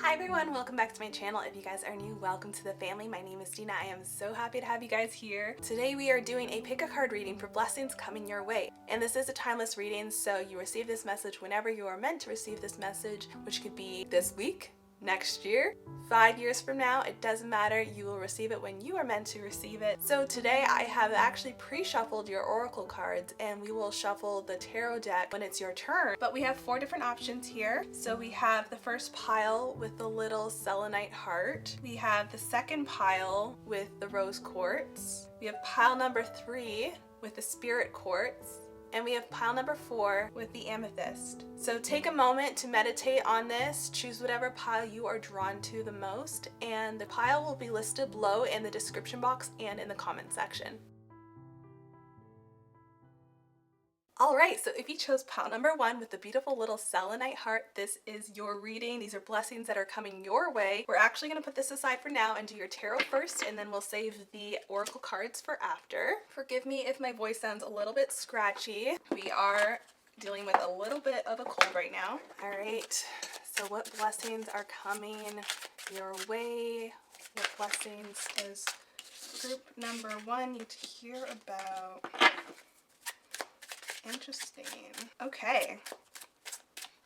Hi everyone, welcome back to my channel. If you guys are new, welcome to the family. My name is Dina. I am so happy to have you guys here. Today we are doing a pick a card reading for blessings coming your way. And this is a timeless reading, so you receive this message whenever you are meant to receive this message, which could be this week, next year, 5 years from now. It doesn't matter. You will receive it when you are meant to receive it. So today I have actually pre-shuffled your oracle cards, and we will shuffle the tarot deck when it's your turn. But we have 4 different options here. So we have the first pile with the little selenite heart. We have the second pile with the rose quartz. We have pile number 3 with the spirit quartz. And we have pile number 4 with the amethyst. So take a moment to meditate on this, choose whatever pile you are drawn to the most, and the pile will be listed below in the description box and in the comment section. Alright, so if you chose pile number 1 with the beautiful little selenite heart, this is your reading. These are blessings that are coming your way. We're actually going to put this aside for now and do your tarot first, and then we'll save the oracle cards for after. Forgive me if my voice sounds a little bit scratchy. We are dealing with a little bit of a cold right now. Alright, so what blessings are coming your way? What blessings does group number 1 need to hear about? Interesting. Okay.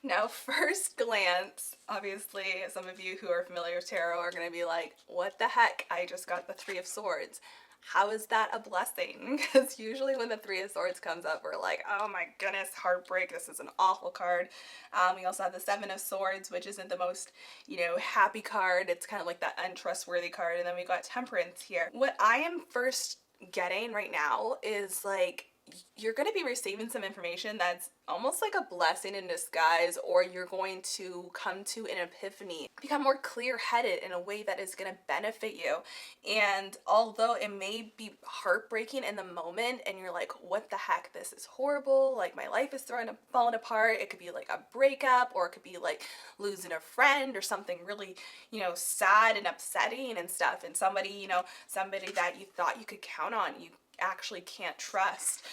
Now, first glance, obviously, some of you who are familiar with tarot are going to be like, what the heck? I just got the 3 of Swords. How is that a blessing? Because usually when the 3 of Swords comes up, we're like, oh my goodness, heartbreak. This is an awful card. We also have the 7 of Swords, which isn't the most, happy card. It's kind of like that untrustworthy card. And then we got Temperance here. What I am first getting right now is like, you're going to be receiving some information that's almost like a blessing in disguise, or you're going to come to an epiphany, become more clear-headed in a way that is going to benefit you. And although it may be heartbreaking in the moment and you're like, what the heck, this is horrible, like my life is falling apart, it could be like a breakup, or it could be like losing a friend or something really, sad and upsetting and stuff, and somebody, somebody that you thought you could count on, you actually can't trust.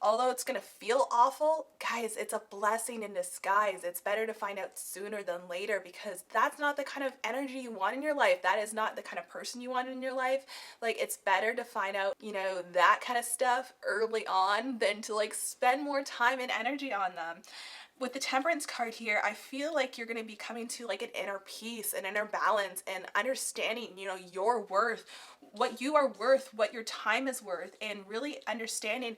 Although it's gonna feel awful, guys, it's a blessing in disguise. It's better to find out sooner than later, because that's not the kind of energy you want in your life. That is not the kind of person you want in your life. Like, it's better to find out, that kind of stuff early on than to like spend more time and energy on them. With the Temperance card here, I feel like you're going to be coming to like an inner peace, an inner balance, and understanding, your worth, what you are worth, what your time is worth, and really understanding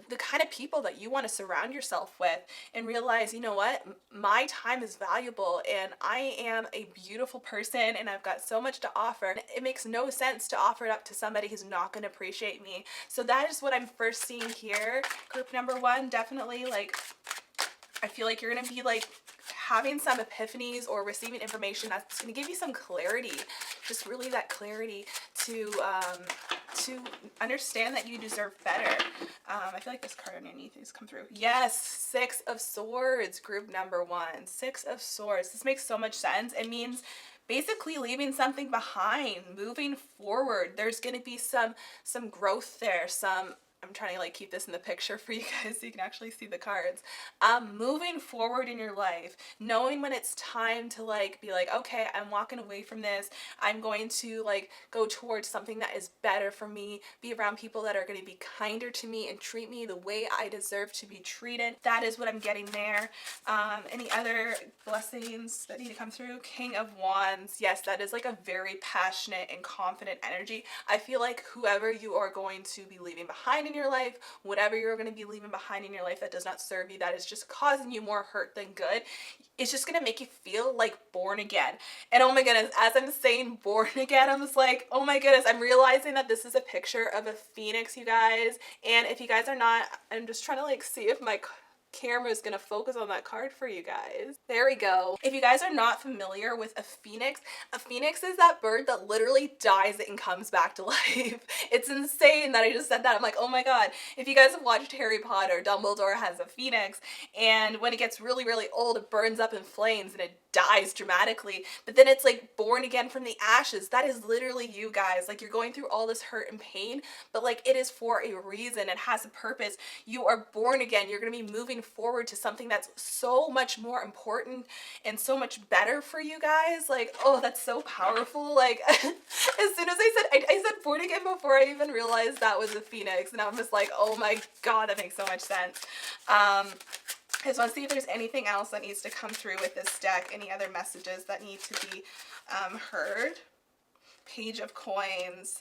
the kind of people that you want to surround yourself with, and realize, what, my time is valuable, and I am a beautiful person, and I've got so much to offer. It makes no sense to offer it up to somebody who's not going to appreciate me. So that is what I'm first seeing here. Group number 1, definitely like, I feel like you're going to be like having some epiphanies or receiving information that's going to give you some clarity, just really that clarity to understand that you deserve better. I feel like this card underneath has come through. Yes, 6 of Swords, group number 1. 6 of Swords. This makes so much sense. It means basically leaving something behind, moving forward. There's going to be some growth there, I'm trying to like keep this in the picture for you guys so you can actually see the cards. Moving forward in your life, knowing when it's time to like be like, okay, I'm walking away from this. I'm going to like go towards something that is better for me, be around people that are going to be kinder to me and treat me the way I deserve to be treated. That is what I'm getting there. Any other blessings that need to come through? King of Wands. Yes, that is like a very passionate and confident energy. I feel like whoever you are going to be leaving behind in your life, whatever you're going to be leaving behind in your life that does not serve you, that is just causing you more hurt than good, it's just going to make you feel like born again. And oh my goodness, as I'm saying born again, I'm just like, oh my goodness, I'm realizing that this is a picture of a phoenix, you guys. And if you guys are not, I'm just trying to like see if my camera is going to focus on that card for you guys. There we go. If you guys are not familiar with a phoenix is that bird that literally dies and comes back to life. It's insane that I just said that. I'm like, oh my god. If you guys have watched Harry Potter, Dumbledore has a phoenix, and when it gets really, really old, it burns up in flames and it dies dramatically, but then it's like born again from the ashes. That is literally you guys. Like, you're going through all this hurt and pain, but like it is for a reason. It has a purpose. You are born again. You're going to be moving forward to something that's so much more important and so much better for you guys. Like, oh, that's so powerful. Like, as soon as I said born again before I even realized that was a phoenix, and I'm just like, oh my god, that makes so much sense. I just want to see if there's anything else that needs to come through with this deck, any other messages that need to be heard. Page of Coins.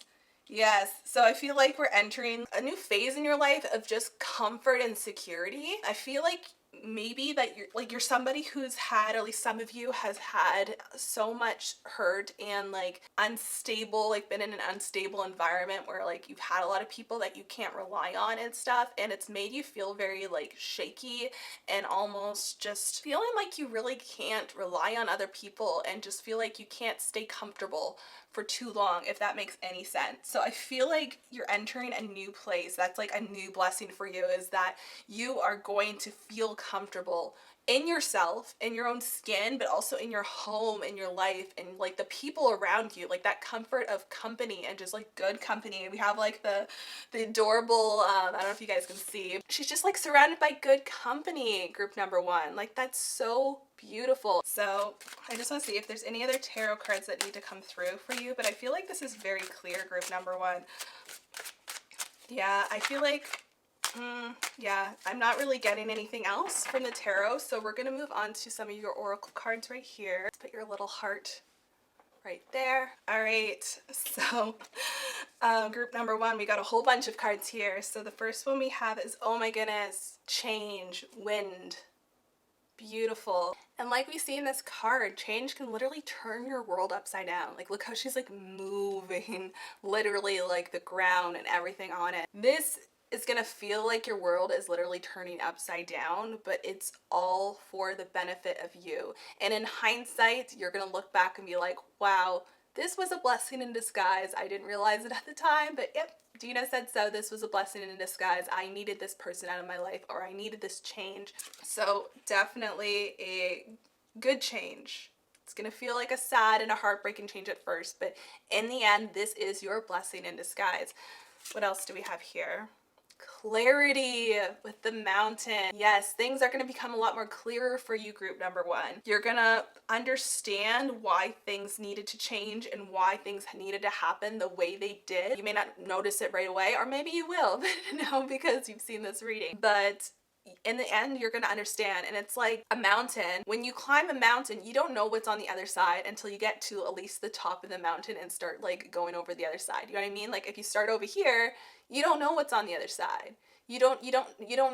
Yes, so I feel like we're entering a new phase in your life of just comfort and security. I feel like maybe that you're somebody who's had, or at least some of you has had so much hurt and like unstable, like been in an unstable environment where like you've had a lot of people that you can't rely on and stuff, and it's made you feel very like shaky and almost just feeling like you really can't rely on other people and just feel like you can't stay comfortable for too long, if that makes any sense. So I feel like you're entering a new place. That's like a new blessing for you, is that you are going to feel comfortable in yourself, in your own skin, but also in your home, in your life, and like the people around you, like that comfort of company and just like good company. We have like the adorable, I don't know if you guys can see, she's just like surrounded by good company, group number one. Like, that's so beautiful. So I just want to see if there's any other tarot cards that need to come through for you, but I feel like this is very clear, group number one. Yeah, I feel like yeah, I'm not really getting anything else from the tarot, so we're going to move on to some of your oracle cards right here. Let's put your little heart right there. All right, so group number one, we got a whole bunch of cards here. So the first one we have is, oh my goodness, change, wind. Beautiful. And like we see in this card, change can literally turn your world upside down. Like, look how she's like moving literally like the ground and everything on it. This is gonna feel like your world is literally turning upside down, but it's all for the benefit of you. And in hindsight, you're gonna look back and be like, wow, this was a blessing in disguise. I didn't realize it at the time, but yep, Dina said so. This was a blessing in disguise. I needed this person out of my life, or I needed this change. So definitely a good change. It's gonna feel like a sad and a heartbreaking change at first, but in the end, this is your blessing in disguise. What else do we have here? Clarity with the mountain. Yes, things are going to become a lot more clearer for you, group number one. You're going to understand why things needed to change and why things needed to happen the way they did. You may not notice it right away, or maybe you will, no, because you've seen this reading. But in the end, you're going to understand. And it's like a mountain. When you climb a mountain, you don't know what's on the other side until you get to at least the top of the mountain and start like going over the other side. You know what I mean? Like, if you start over here, you don't know what's on the other side. You don't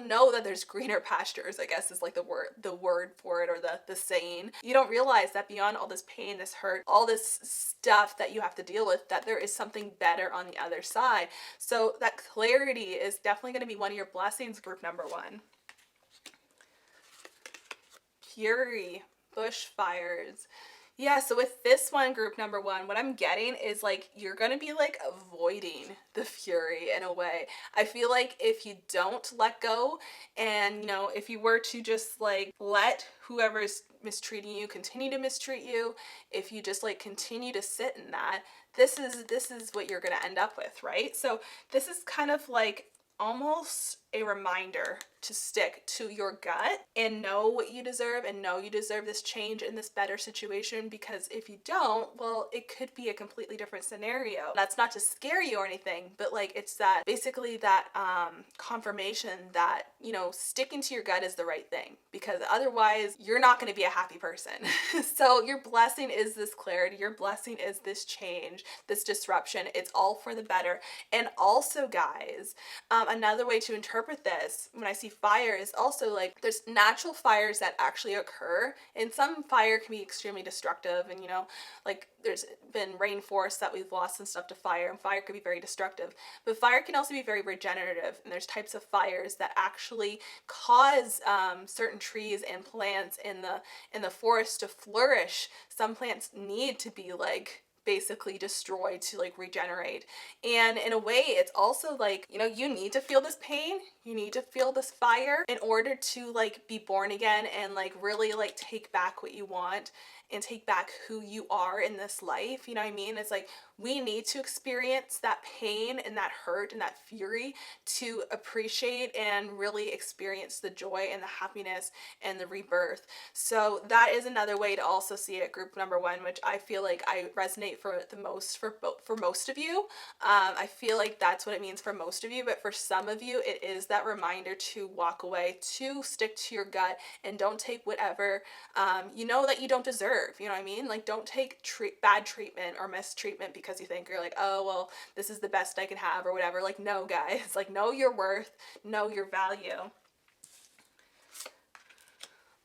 know that there's greener pastures, I guess is like the word for it, or the saying. You don't realize that beyond all this pain, this hurt, all this stuff that you have to deal with, that there is something better on the other side. So that clarity is definitely going to be one of your blessings, group number one. Fury, bushfires. Yeah, so with this one, group number one, what I'm getting is like you're going to be like avoiding the fury in a way. I feel like if you don't let go, and you know, if you were to just like let whoever's mistreating you continue to mistreat you, if you just like continue to sit in that, this is what you're going to end up with, right? So this is kind of like almost a reminder to stick to your gut and know what you deserve, and know you deserve this change in this better situation, because if you don't, well, it could be a completely different scenario. That's not to scare you or anything, but like it's that basically that confirmation that, you know, sticking to your gut is the right thing, because otherwise you're not going to be a happy person. So your blessing is this clarity, your blessing is this change, this disruption. It's all for the better. And also, guys, another way to interpret this when I see fire is also like there's natural fires that actually occur, and some fire can be extremely destructive, and you know, like there's been rainforests that we've lost and stuff to fire, and fire could be very destructive, but fire can also be very regenerative. And there's types of fires that actually cause certain trees and plants in the forest to flourish. Some plants need to be like basically destroyed to like regenerate. And in a way, it's also like, you know, you need to feel this pain, you need to feel this fire in order to like be born again and like really like take back what you want and take back who you are in this life. You know what I mean? It's like we need to experience that pain and that hurt and that fury to appreciate and really experience the joy and the happiness and the rebirth. So that is another way to also see it, group number one, which I feel like I resonate for the most for most of you. I feel like that's what it means for most of you, but for some of you, it is that reminder to walk away, to stick to your gut, and don't take whatever you know that you don't deserve. You know what I mean? Like, don't take bad treatment or mistreatment because you think you're like, oh, well, this is the best I can have or whatever. Like, no, guys. Like, know your worth, know your value.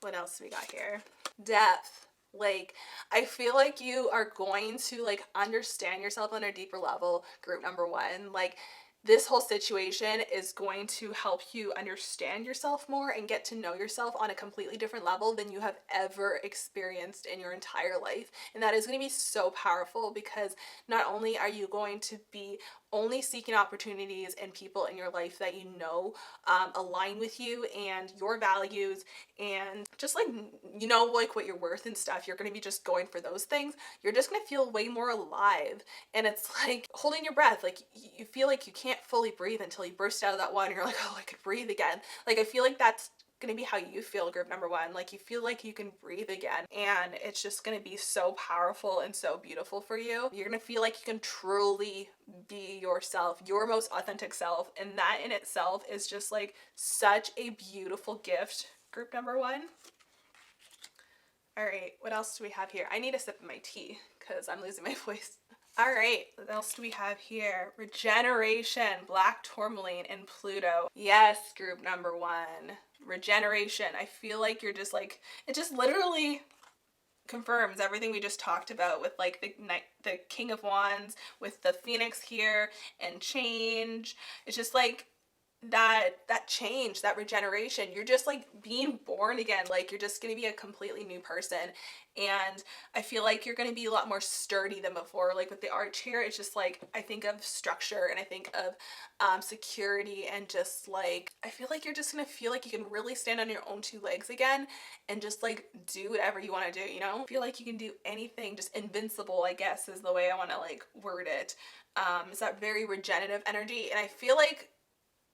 What else we got here? Depth. Like, I feel like you are going to like understand yourself on a deeper level, group number one. Like, this whole situation is going to help you understand yourself more and get to know yourself on a completely different level than you have ever experienced in your entire life. And that is going to be so powerful because not only are you going to be only seeking opportunities and people in your life that you know align with you and your values and just like, you know, like what you're worth and stuff, you're going to be just going for those things. You're just going to feel way more alive. And it's like holding your breath. Like, you feel like you can't fully breathe until you burst out of that water and you're like, oh, I could breathe again. Like, I feel like that's going to be how you feel, group number one. Like, you feel like you can breathe again, and it's just going to be so powerful and so beautiful for you. You're going to feel like you can truly be yourself, your most authentic self, and that in itself is just like such a beautiful gift, group number one. All right, what else do we have here? I need a sip of my tea because I'm losing my voice. All right, what else do we have here? Regeneration, black tourmaline, and Pluto. Yes, group number one. Regeneration. I feel like you're just like, it just literally confirms everything we just talked about with like the King of Wands, with the Phoenix here, and change. It's just like that change, that regeneration. You're just like being born again. Like, you're just going to be a completely new person. And I feel like you're going to be a lot more sturdy than before. Like, with the arch here, it's just like, I think of structure and I think of security, and just like, I feel like you're just going to feel like you can really stand on your own two legs again and just like do whatever you want to do, you know? I feel like you can do anything, just invincible, I guess is the way I want to like word it. It's that very regenerative energy. And I feel like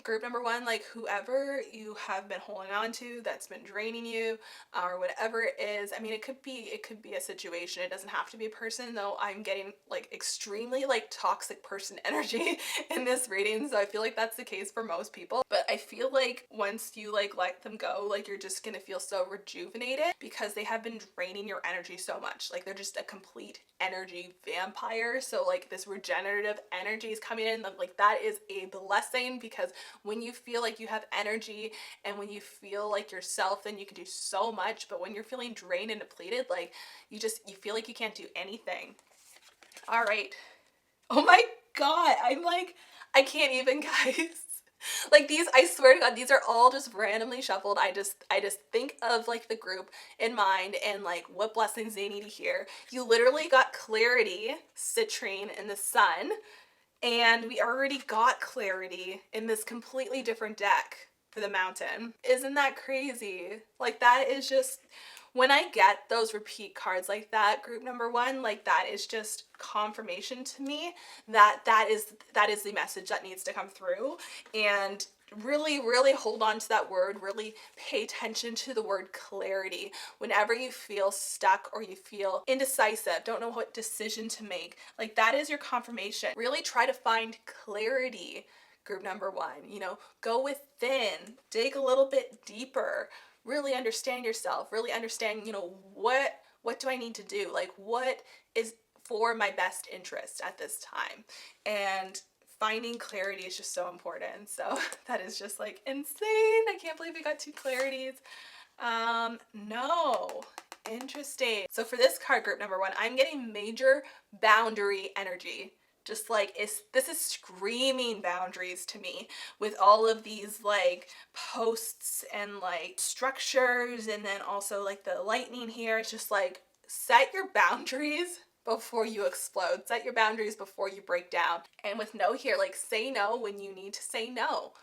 group number one, like whoever you have been holding on to that's been draining you or whatever it is, I mean, it could be a situation. It doesn't have to be a person, though I'm getting like extremely like toxic person energy in this reading, so I feel like that's the case for most people. But I feel like once you like let them go, like you're just gonna feel so rejuvenated because they have been draining your energy so much. Like, they're just a complete energy vampire. So like this regenerative energy is coming in, like that is a blessing, because when you feel like you have energy and when you feel like yourself, then you can do so much. But when you're feeling drained and depleted, like you feel like you can't do anything. All right. Oh my God. I'm like, I can't even, guys. Like, these, I swear to God, these are all just randomly shuffled. I just think of like the group in mind and like what blessings they need to hear. You literally got clarity, citrine, and the sun. And we already got clarity in this completely different deck for the mountain. Isn't that crazy? Like, that is just, when I get those repeat cards like that, group number one, like that is just confirmation to me that that is the message that needs to come through. And really, really hold on to that word. Really pay attention to the word clarity. Whenever you feel stuck or you feel indecisive, don't know what decision to make, like that is your confirmation. Really try to find clarity, group number one. You know, go within, dig a little bit deeper, really understand yourself, really understand, you know, what do I need to do? Like, what is for my best interest at this time? And finding clarity is just so important. So that is just like insane. I can't believe we got two clarities. No. Interesting. So for this card, group number one, I'm getting major boundary energy. Just like, this is screaming boundaries to me, with all of these like posts and like structures, and then also like the lightning here. It's just like, set your boundaries before you explode. Set your boundaries before you break down. And with no here, like say no when you need to say no.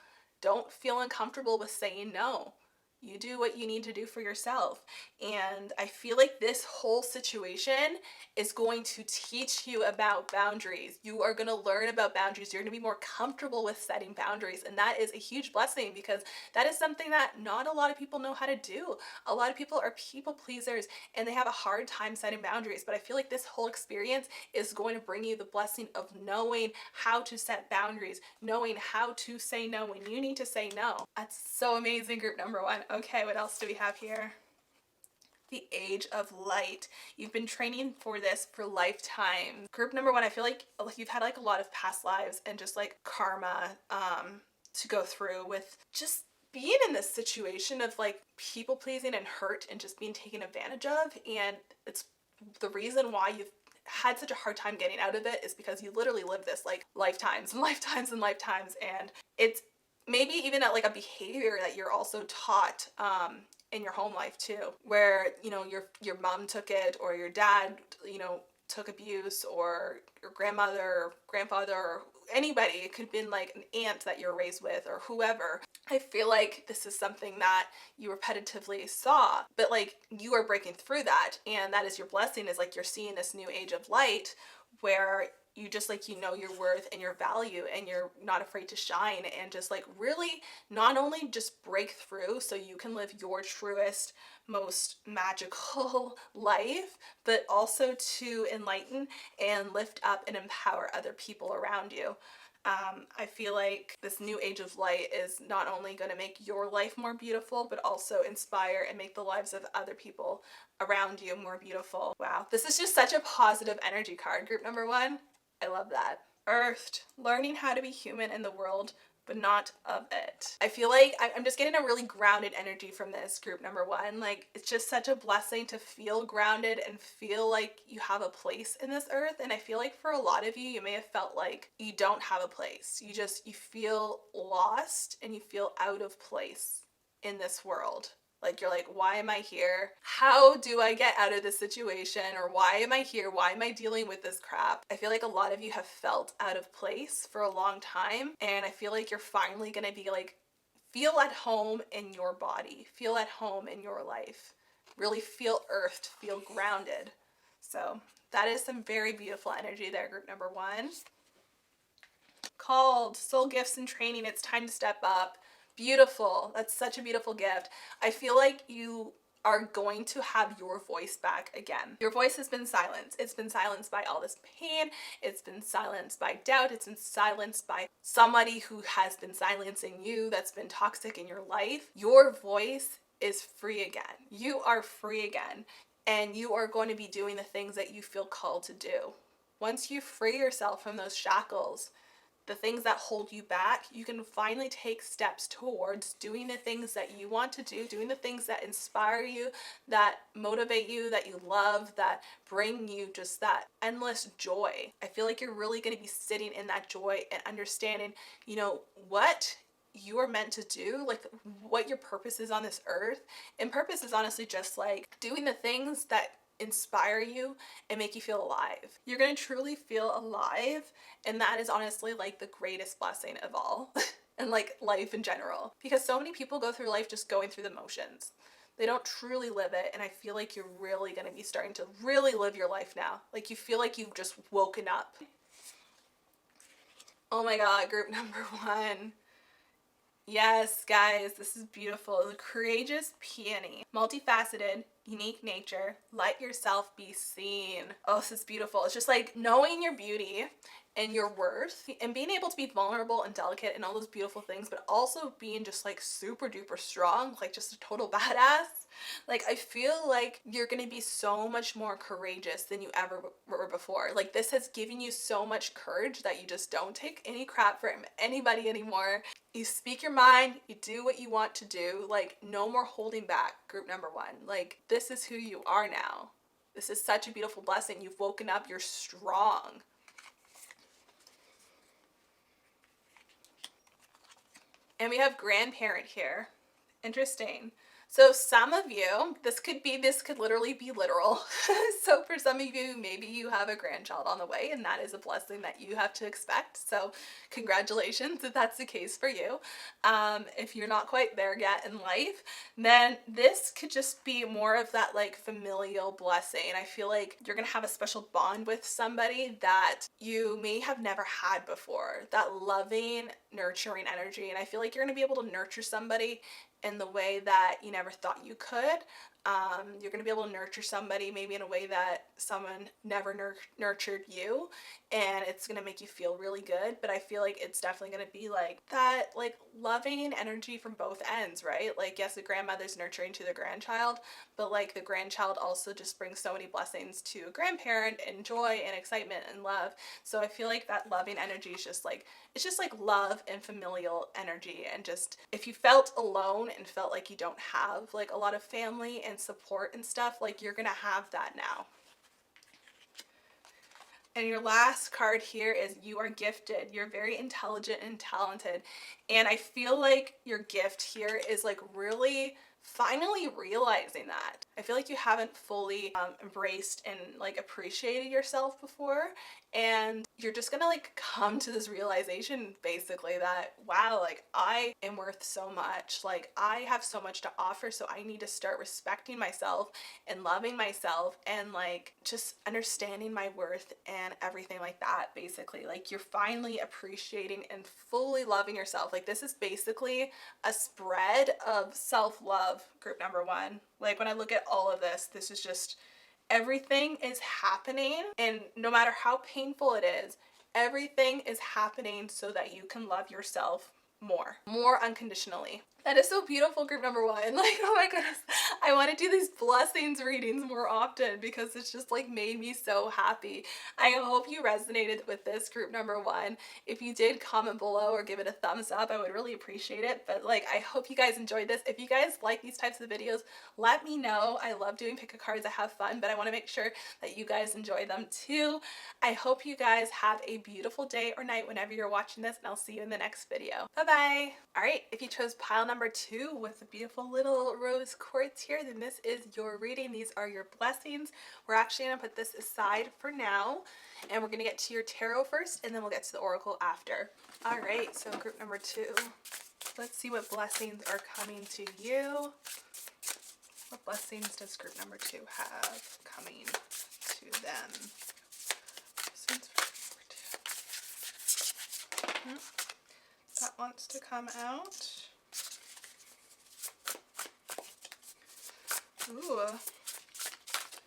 Don't feel uncomfortable with saying no. You do what you need to do for yourself. And I feel like this whole situation is going to teach you about boundaries. You are going to learn about boundaries. You're going to be more comfortable with setting boundaries. And that is a huge blessing because that is something that not a lot of people know how to do. A lot of people are people pleasers and they have a hard time setting boundaries. But I feel like this whole experience is going to bring you the blessing of knowing how to set boundaries, knowing how to say no when you need to say no. That's so amazing, group number one. Okay, what else do we have here? The Age of Light. You've been training for this for lifetime. Group number one, I feel like you've had like a lot of past lives and just like karma to go through with just being in this situation of like people pleasing and hurt and just being taken advantage of. And it's the reason why you've had such a hard time getting out of it is because you literally live this like lifetimes and lifetimes and lifetimes. And it's maybe even at like a behavior that you're also taught in your home life too, where you know your mom took it or your dad took abuse, or your grandmother or grandfather or anybody. It could have been like an aunt that you're raised with or whoever. I feel like this is something that you repetitively saw, but like you are breaking through that, and that is your blessing, is like you're seeing this new age of light where you just like you know your worth and your value and you're not afraid to shine and just like really not only just break through so you can live your truest, most magical life, but also to enlighten and lift up and empower other people around you. I feel like this new age of light is not only going to make your life more beautiful, but also inspire and make the lives of other people around you more beautiful. Wow, this is just such a positive energy card, group number one. I love that. Earthed, learning how to be human in the world, but not of it. I feel like I'm just getting a really grounded energy from this group number one. Like it's just such a blessing to feel grounded and feel like you have a place in this earth. And I feel like for a lot of you, you may have felt like you don't have a place. You feel lost and you feel out of place in this world. Like you're like, why am I here? How do I get out of this situation? Or why am I here? Why am I dealing with this crap? I feel like a lot of you have felt out of place for a long time. And I feel like you're finally going to be like, feel at home in your body. Feel at home in your life. Really feel earthed, feel grounded. So that is some very beautiful energy there, group number one. Called Soul Gifts and Training. It's time to step up. Beautiful. That's such a beautiful gift. I feel like you are going to have your voice back again. Your voice has been silenced. It's been silenced by all this pain. It's been silenced by doubt. It's been silenced by somebody who has been silencing you, that's been toxic in your life. Your voice is free again. You are free again. And you are going to be doing the things that you feel called to do. Once you free yourself from those shackles, the things that hold you back, you can finally take steps towards doing the things that you want to do, doing the things that inspire you, that motivate you, that you love, that bring you just that endless joy. I feel like you're really going to be sitting in that joy and understanding, what you are meant to do, like what your purpose is on this earth. And purpose is honestly just like doing the things that inspire you and make you feel alive. You're going to truly feel alive, and that is honestly like the greatest blessing of all and like life in general, because so many people go through life just going through the motions. They don't truly live it, and I feel like you're really going to be starting to really live your life now. Like you feel like you've just woken up. Oh my god, group number one. Yes, guys, this is beautiful. The Courageous Peony. Multifaceted, unique nature. Let yourself be seen. Oh, this is beautiful. It's just like knowing your beauty and your worth and being able to be vulnerable and delicate and all those beautiful things, but also being just like super duper strong, like just a total badass. Like I feel like you're gonna be so much more courageous than you ever were before. Like this has given you so much courage that you just don't take any crap from anybody anymore. You speak your mind, you do what you want to do, like no more holding back, group number one. Like this is who you are now. This is such a beautiful blessing. You've woken up, you're strong. And we have grandparent here. Interesting. So some of you, this could literally be literal. So for some of you, maybe you have a grandchild on the way, and that is a blessing that you have to expect. So congratulations if that's the case for you. If you're not quite there yet in life, then this could just be more of that like familial blessing. I feel like you're gonna have a special bond with somebody that you may have never had before. That loving, nurturing energy. And I feel like you're gonna be able to nurture somebody in the way that you never thought you could. You're going to be able to nurture somebody maybe in a way that someone never nurtured you, and it's going to make you feel really good. But I feel like it's definitely going to be like that, like loving energy from both ends, right? Like, yes, the grandmother's nurturing to the grandchild, but like the grandchild also just brings so many blessings to a grandparent, and joy and excitement and love. So I feel like that loving energy is just like, it's just like love and familial energy. And just if you felt alone and felt like you don't have like a lot of family and support and stuff, like you're gonna have that now. And your last card here is you are gifted. You're very intelligent and talented. And I feel like your gift here is like really finally realizing that. I feel like you haven't fully embraced and like appreciated yourself before, and you're just gonna like come to this realization basically that, wow, like I am worth so much, like I have so much to offer, so I need to start respecting myself and loving myself and like just understanding my worth and everything like that. Basically, like you're finally appreciating and fully loving yourself. Like this is basically a spread of self-love, group number one. Like when I look at all of this, this is just everything is happening, and no matter how painful it is, everything is happening so that you can love yourself more unconditionally. That is so beautiful, group number one. Like, oh my goodness, I want to do these blessings readings more often because it's just like made me so happy. I hope you resonated with this, group number one. If you did, comment below or give it a thumbs up. I would really appreciate it. But like, I hope you guys enjoyed this. If you guys like these types of videos, let me know. I love doing pick a cards. I have fun, but I want to make sure that you guys enjoy them too. I hope you guys have a beautiful day or night whenever you're watching this, and I'll see you in the next video. Bye-bye. All right, if you chose pile number 2 with the beautiful little rose quartz here, then this is your reading. These are your blessings. We're actually going to put this aside for now, and we're going to get to your tarot first, and then we'll get to the oracle after. All right, so group number 2. Let's see what blessings are coming to you. What blessings does group number 2 have coming to them? Blessings for group number 2. That wants to come out. Ooh.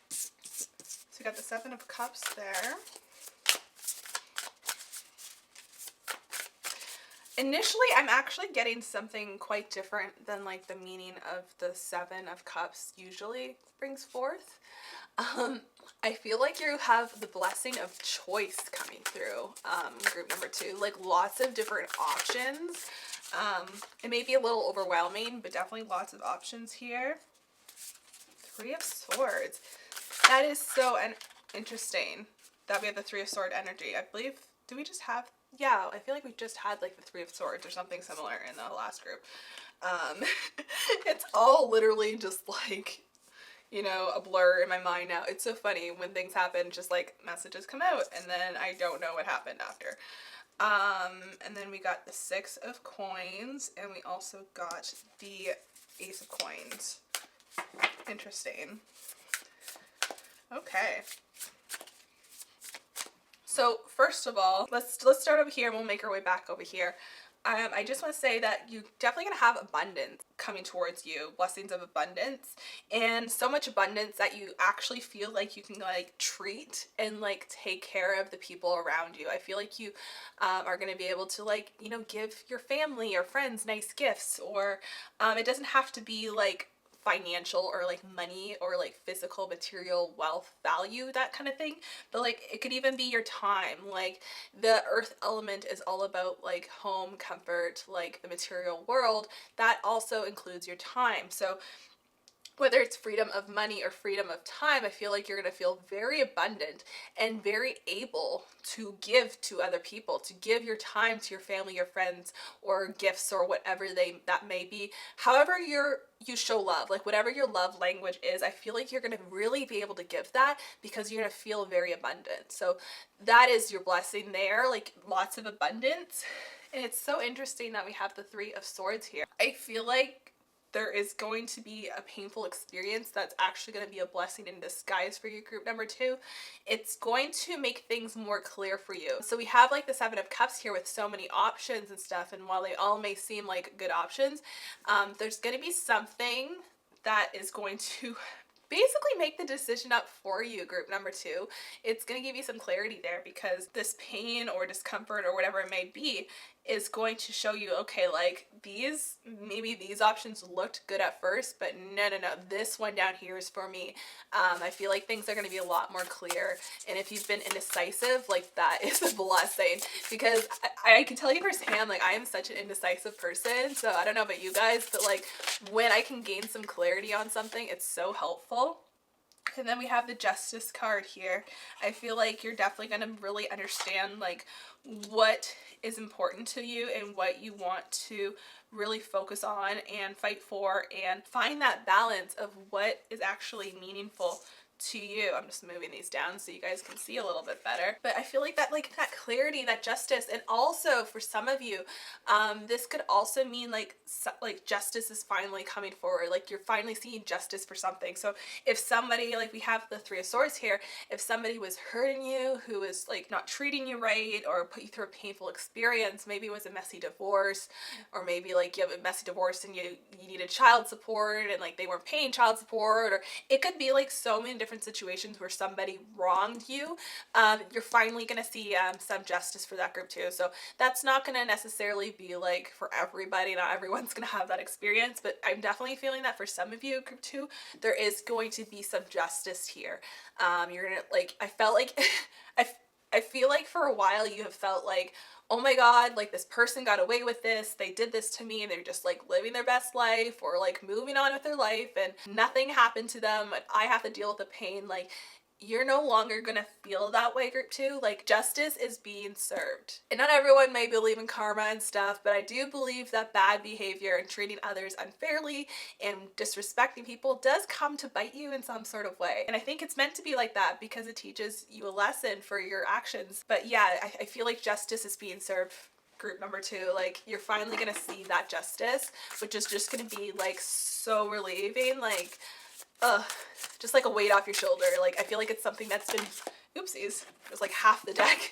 So we got the 7 of Cups there. Initially, I'm actually getting something quite different than like the meaning of the 7 of Cups usually brings forth. I feel like you have the blessing of choice coming through, group number 2, like lots of different options. It may be a little overwhelming, but definitely lots of options here. 3 of Swords. That is so interesting that we have the 3 of Sword energy. I believe, do we just have, yeah, I feel like we just had like the 3 of Swords or something similar in the last group. It's all literally just like, you know, a blur in my mind now. It's so funny when things happen, just like messages come out and then I don't know what happened after. And then we got the 6 of Coins, and we also got the Ace of Coins. Interesting. Okay. So first of all, let's start over here and we'll make our way back over here. I just want to say that you're definitely going to have abundance coming towards you, blessings of abundance, and so much abundance that you actually feel like you can like treat and like take care of the people around you. I feel like you are going to be able to like, you know, give your family or friends nice gifts, or it doesn't have to be like financial or like money or like physical material wealth value, that kind of thing, but like it could even be your time. Like the earth element is all about like home comfort, like the material world, that also includes your time. So whether it's freedom of money or freedom of time, I feel like you're going to feel very abundant and very able to give to other people, to give your time to your family, your friends, or gifts, or whatever that may be. However you show love, like whatever your love language is, I feel like you're going to really be able to give that because you're going to feel very abundant. So that is your blessing there, like lots of abundance. And it's so interesting that we have the Three of Swords here. I feel like there is going to be a painful experience that's actually going to be a blessing in disguise for your group number 2. It's going to make things more clear for you. So we have like the Seven of Cups here with so many options and stuff, and while they all may seem like good options, there's going to be something that is going to basically make the decision up for you, group number 2. It's going to give you some clarity there, because this pain or discomfort or whatever it may be is going to show you, okay, like maybe these options looked good at first, but no, this one down here is for me. I feel like things are going to be a lot more clear. And if you've been indecisive, like that is a blessing, because I can tell you firsthand, like I am such an indecisive person. So I don't know about you guys, but like when I can gain some clarity on something, it's so helpful. And then we have the Justice card here. I feel like you're definitely going to really understand like what is important to you and what you want to really focus on and fight for, and find that balance of what is actually meaningful to you. I'm just moving these down so you guys can see a little bit better. But I feel like that clarity, that justice, and also for some of you, this could also mean like justice is finally coming forward. Like you're finally seeing justice for something. So if somebody, like we have the Three of Swords here, if somebody was hurting you, who was like not treating you right, or put you through a painful experience, maybe it was a messy divorce, or maybe like you have a messy divorce and you needed child support and like they weren't paying child support, or it could be like so many different situations where somebody wronged you. You're finally gonna see some justice for that group too. So that's not gonna necessarily be like for everybody. Not everyone's gonna have that experience, but I'm definitely feeling that for some of you, group 2, there is going to be some justice here. You're gonna like, I felt like I feel like for a while you have felt like, oh my god, like this person got away with this, they did this to me, and they're just like living their best life or like moving on with their life and nothing happened to them, and I have to deal with the pain. Like you're no longer gonna feel that way, group 2. Like justice is being served. And not everyone may believe in karma and stuff, but I do believe that bad behavior and treating others unfairly and disrespecting people does come to bite you in some sort of way. And I think it's meant to be like that because it teaches you a lesson for your actions. But yeah, I feel like justice is being served, group number 2. Like you're finally gonna see that justice, which is just gonna be like so relieving. Like just like a weight off your shoulder. Like I feel like it's something that's been, oopsies, it was like half the deck.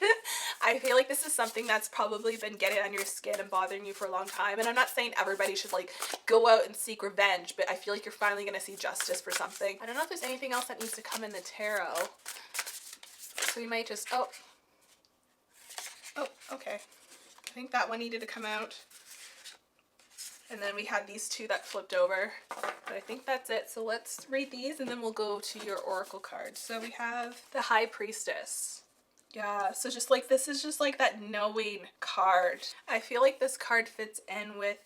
I feel like this is something that's probably been getting on your skin and bothering you for a long time. And I'm not saying everybody should like go out and seek revenge, but I feel like you're finally gonna see justice for something. I don't know if there's anything else that needs to come in the tarot, so we might just, oh okay, I think that one needed to come out. And then we had these two that flipped over, but I think that's it. So let's read these and then we'll go to your oracle cards. So we have the High Priestess. Yeah, so just like, this is just like that knowing card. I feel like this card fits in with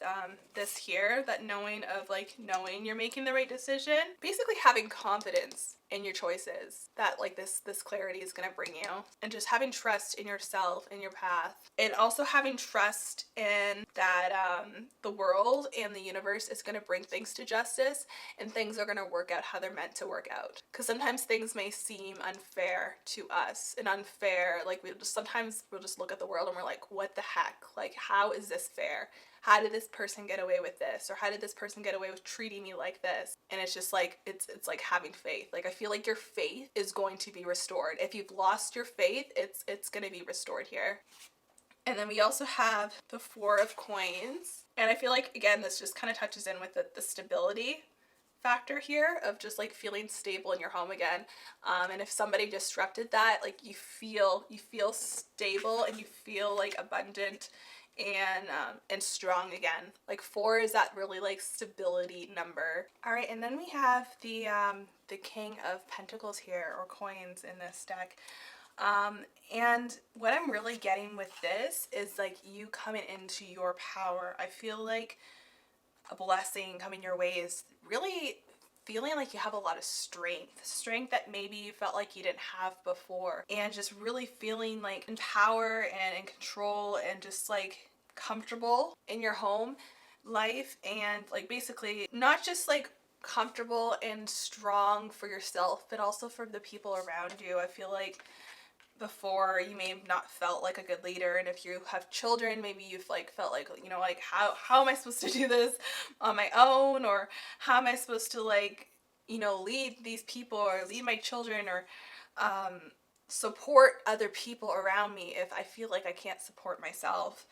this here, that knowing of like knowing you're making the right decision. Basically having confidence in your choices that like this clarity is going to bring you, and just having trust in yourself and your path, and also having trust in that the world and the universe is going to bring things to justice, and things are going to work out how they're meant to work out. Because sometimes things may seem unfair to us, and unfair, like sometimes we'll just look at the world and we're like, what the heck, like how is this fair? How did this person get away with this? Or how did this person get away with treating me like this? And it's just like, it's like having faith. Like I feel like your faith is going to be restored. If you've lost your faith, it's going to be restored here. And then we also have the Four of Coins. And I feel like, again, this just kind of touches in with the stability factor here of just like feeling stable in your home again. And if somebody disrupted that, like you feel stable and you feel like abundant and strong again. Like 4 is that really like stability number. All right, and then we have the King of Pentacles here, or coins, in this deck. And what I'm really getting with this is like you coming into your power. I feel like a blessing coming your way is really feeling like you have a lot of strength that maybe you felt like you didn't have before, and just really feeling like in power and in control and just like comfortable in your home life, and like basically not just like comfortable and strong for yourself, but also for the people around you. I feel like before you may have not felt like a good leader, and if you have children, maybe you've like felt like, you know, like how am I supposed to do this on my own, or how am I supposed to like, you know, lead these people or lead my children, or support other people around me if I feel like I can't support myself.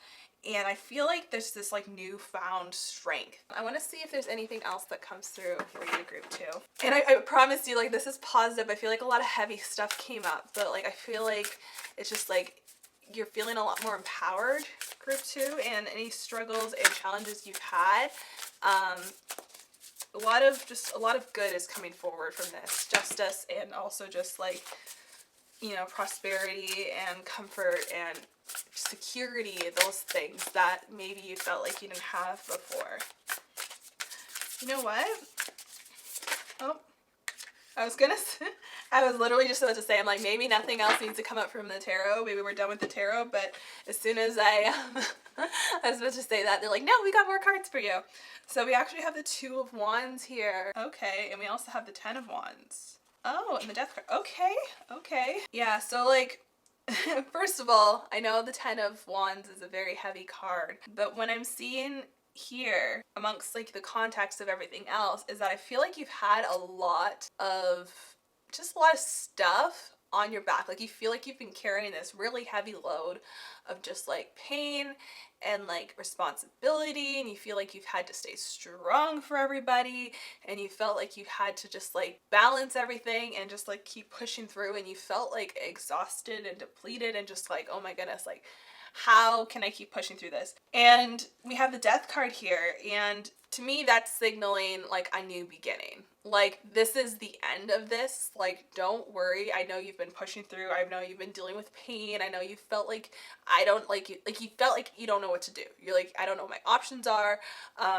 And I feel like there's this like newfound strength. I want to see if there's anything else that comes through for you, group 2. And I promise you, like, this is positive. I feel like a lot of heavy stuff came up, but like I feel like it's just like you're feeling a lot more empowered, group 2, and any struggles and challenges you've had. A lot of good is coming forward from this. Justice, and also just like, you know, prosperity and comfort and security, those things that maybe you felt like you didn't have before. You know what? Oh, I was literally just about to say, I'm like, maybe nothing else needs to come up from the tarot. Maybe we're done with the tarot, but as soon as I was about to say that, they're like, no, we got more cards for you. So we actually have the 2 of Wands here. Okay, and we also have the 10 of Wands. Oh, and the Death card. Okay. Yeah, so like, first of all, I know the 10 of Wands is a very heavy card, but when I'm seeing here amongst like the context of everything else is that I feel like you've had a lot of stuff on your back. Like you feel like you've been carrying this really heavy load of just like pain and like responsibility, and you feel like you've had to stay strong for everybody, and you felt like you had to just like balance everything and just like keep pushing through, and you felt like exhausted and depleted and just like, oh my goodness, like how can I keep pushing through this? And we have the Death card here, and to me that's signaling like a new beginning. Like this is the end of this. Like don't worry. I know you've been pushing through. I know you've been dealing with pain. I know you felt like you felt like you don't know what to do. You're like, I don't know what my options are.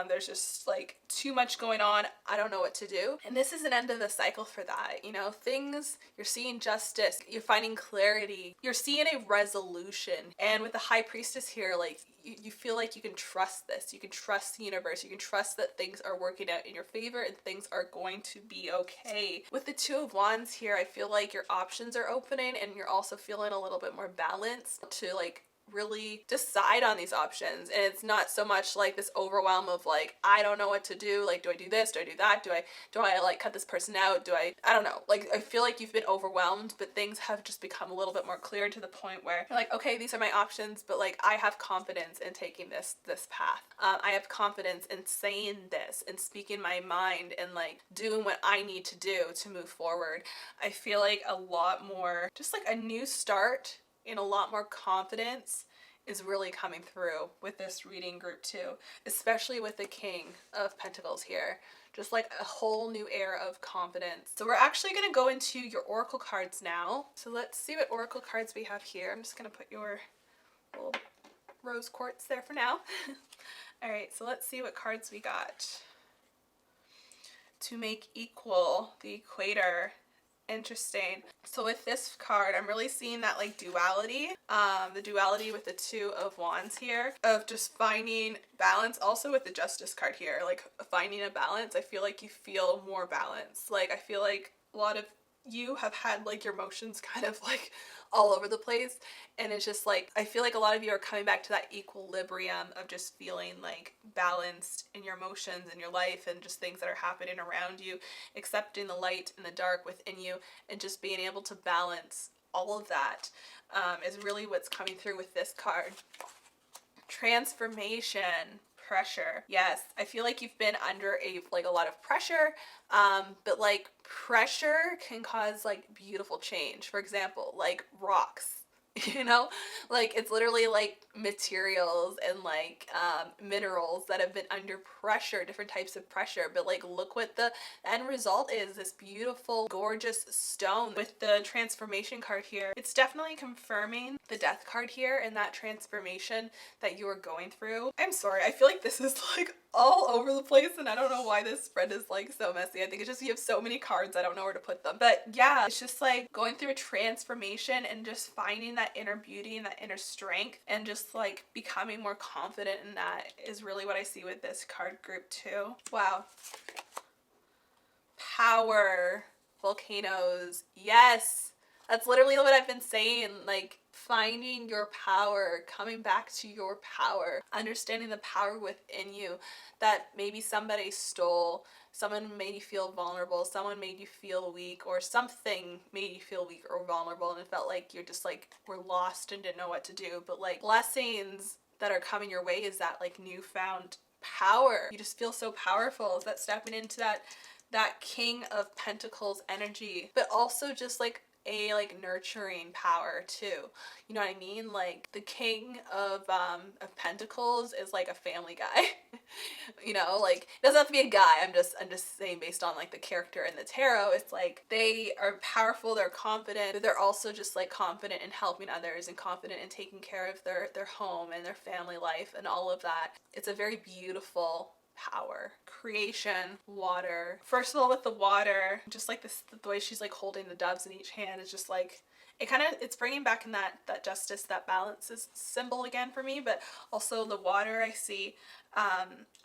There's just like too much going on. I don't know what to do. And this is an end of the cycle for that. You know, things, you're seeing justice, you're finding clarity, you're seeing a resolution. And with the High Priestess here, like you feel like you can trust this. You can trust the universe. You can trust that things are working out in your favor and things are going to be okay. With the 2 of Wands here, I feel like your options are opening, and you're also feeling a little bit more balanced to like really decide on these options. And it's not so much like this overwhelm of like, I don't know what to do. Like, do I do this? Do I do that? Do I like cut this person out? I don't know. Like, I feel like you've been overwhelmed, but things have just become a little bit more clear to the point where you're like, okay, these are my options, but like, I have confidence in taking this path. I have confidence in saying this and speaking my mind and like doing what I need to do to move forward. I feel like a lot more, just like a new start and a lot more confidence is really coming through with this reading, group 2, especially with the King of Pentacles here. Just like a whole new era of confidence. So we're actually going to go into your oracle cards now. So let's see what oracle cards we have here. I'm just going to put your little rose quartz there for now. All right, so let's see what cards we got. To make equal, the equator. Interesting. So with this card, I'm really seeing that like duality, the duality with the 2 of Wands here, of just finding balance. Also with the Justice card here, like finding a balance. I feel like you feel more balanced. Like I feel like a lot of you have had like your emotions kind of like all over the place, and it's just like I feel like a lot of you are coming back to that equilibrium of just feeling like balanced in your emotions and your life and just things that are happening around you, accepting the light and the dark within you, and just being able to balance all of that is really what's coming through with this card. Transformation. Pressure. Yes, I feel like you've been under a lot of pressure, but like pressure can cause like beautiful change. For example, like rocks. You know, like it's literally like materials and like minerals that have been under pressure, different types of pressure. But like, look what the end result is, this beautiful, gorgeous stone. With the transformation card here, it's definitely confirming the death card here and that transformation that you are going through. I'm sorry, I feel like this is like all over the place and I don't know why this spread is like so messy. I think it's just you have so many cards, I don't know where to put them. But yeah, it's just like going through a transformation and just finding that inner beauty and that inner strength and just like becoming more confident in that is really what I see with this card group too. Wow. Power. Volcanoes. Yes. That's literally what I've been saying, like finding your power, coming back to your power, understanding the power within you that maybe somebody stole, someone made you feel vulnerable, someone made you feel weak, or something made you feel weak or vulnerable and it felt like you're just like were lost and didn't know what to do. But like blessings that are coming your way is that like newfound power. You just feel so powerful. Is that stepping into that King of Pentacles energy, but also just like a like nurturing power too. You know what I mean? Like the King of Pentacles is like a family guy. You know, like it doesn't have to be a guy. I'm just saying based on like the character in the tarot, it's like they are powerful, they're confident, but they're also just like confident in helping others and confident in taking care of their home and their family life and all of that. It's a very beautiful power. Creation, water. First of all, with the water, just like this, the way she's like holding the doves in each hand is just like, it's bringing back in that justice, that balance is symbol again for me. But also the water, I see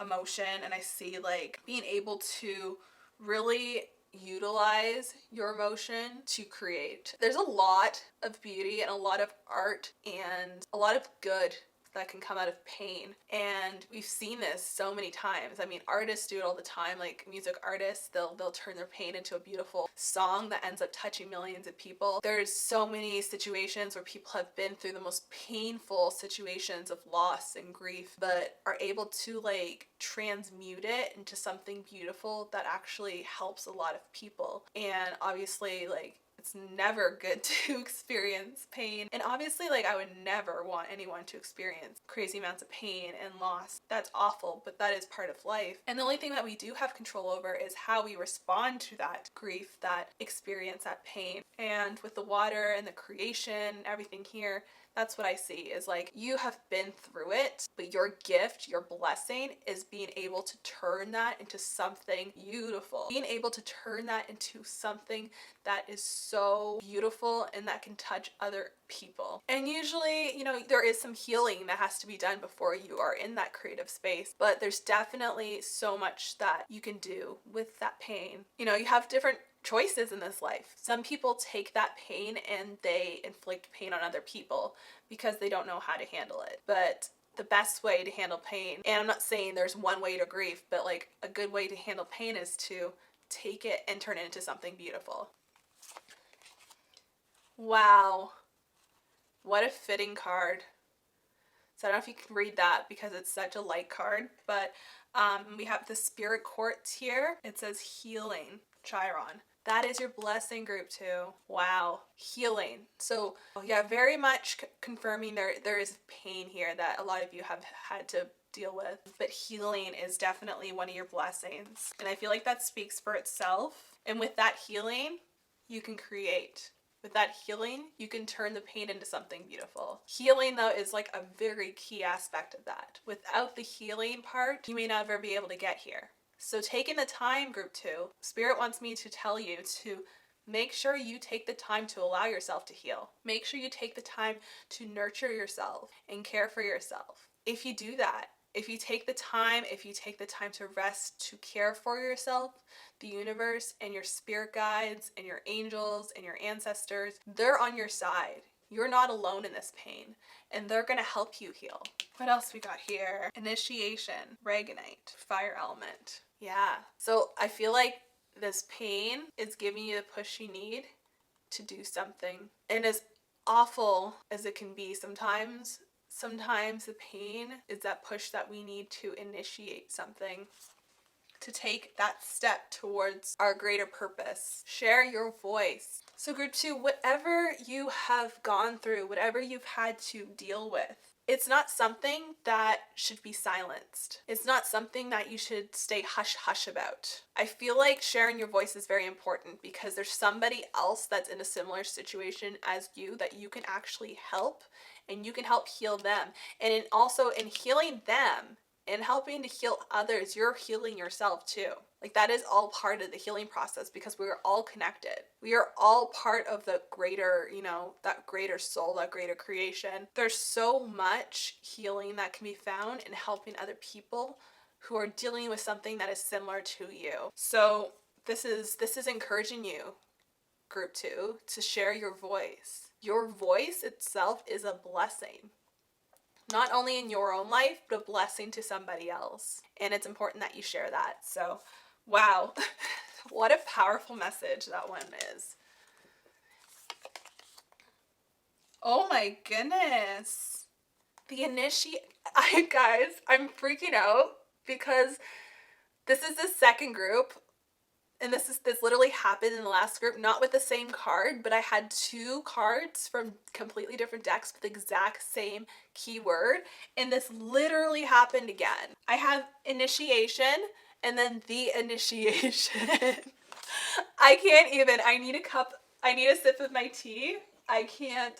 emotion, and I see like being able to really utilize your emotion to create. There's a lot of beauty and a lot of art and a lot of good that can come out of pain, and we've seen this so many times. I mean, artists do it all the time. Like music artists, they'll turn their pain into a beautiful song that ends up touching millions of people. There's so many situations where people have been through the most painful situations of loss and grief, but are able to like transmute it into something beautiful that actually helps a lot of people. And obviously, like, it's never good to experience pain. And obviously, like, I would never want anyone to experience crazy amounts of pain and loss. That's awful, but that is part of life. And the only thing that we do have control over is how we respond to that grief, that experience, that pain. And with the water and the creation, everything here, that's what I see is like you have been through it, but your gift, your blessing is being able to turn that into something beautiful. Being able to turn that into something that is so beautiful and that can touch other people. And usually, you know, there is some healing that has to be done before you are in that creative space, but there's definitely so much that you can do with that pain. You know, you have different choices in this life. Some people take that pain and they inflict pain on other people because they don't know how to handle it. But the best way to handle pain, and I'm not saying there's one way to grief, but like a good way to handle pain is to take it and turn it into something beautiful. Wow. What a fitting card. So I don't know if you can read that because it's such a light card, but we have the Spirit Quartz here. It says healing, Chiron. That is your blessing group too. Wow. Healing. So yeah, very much confirming there is pain here that a lot of you have had to deal with, but healing is definitely one of your blessings. And I feel like that speaks for itself. And with that healing, you can create. With that healing, you can turn the pain into something beautiful. Healing, though, is like a very key aspect of that. Without the healing part, you may never be able to get here. So taking the time, group 2, Spirit wants me to tell you to make sure you take the time to allow yourself to heal. Make sure you take the time to nurture yourself and care for yourself. If you do that, if you take the time to rest, to care for yourself, the universe and your spirit guides and your angels and your ancestors, they're on your side. You're not alone in this pain, and they're gonna help you heal. What else we got here? Initiation, Reganite, fire element. Yeah, so I feel like this pain is giving you the push you need to do something. And as awful as it can be sometimes the pain is that push that we need to initiate something. to take that step towards our greater purpose. Share your voice. So group 2, whatever you have gone through, whatever you've had to deal with, it's not something that should be silenced. It's not something that you should stay hush hush about. I feel like sharing your voice is very important because there's somebody else that's in a similar situation as you that you can actually help, and you can help heal them. And also in healing them and helping to heal others, you're healing yourself too. Like that is all part of the healing process because we are all connected. We are all part of the greater, that greater soul, that greater creation. There's so much healing that can be found in helping other people who are dealing with something that is similar to you. So this is encouraging you, group 2, to share your voice. Your voice itself is a blessing. Not only in your own life, but a blessing to somebody else. And it's important that you share that. So, wow, what a powerful message that one is. Oh my goodness. Guys, I'm freaking out because this is the second group. And this literally happened in the last group, not with the same card, but I had 2 cards from completely different decks with the exact same keyword. And this literally happened again. I have initiation and then the initiation. I can't even. I need a cup. I need a sip of my tea. I can't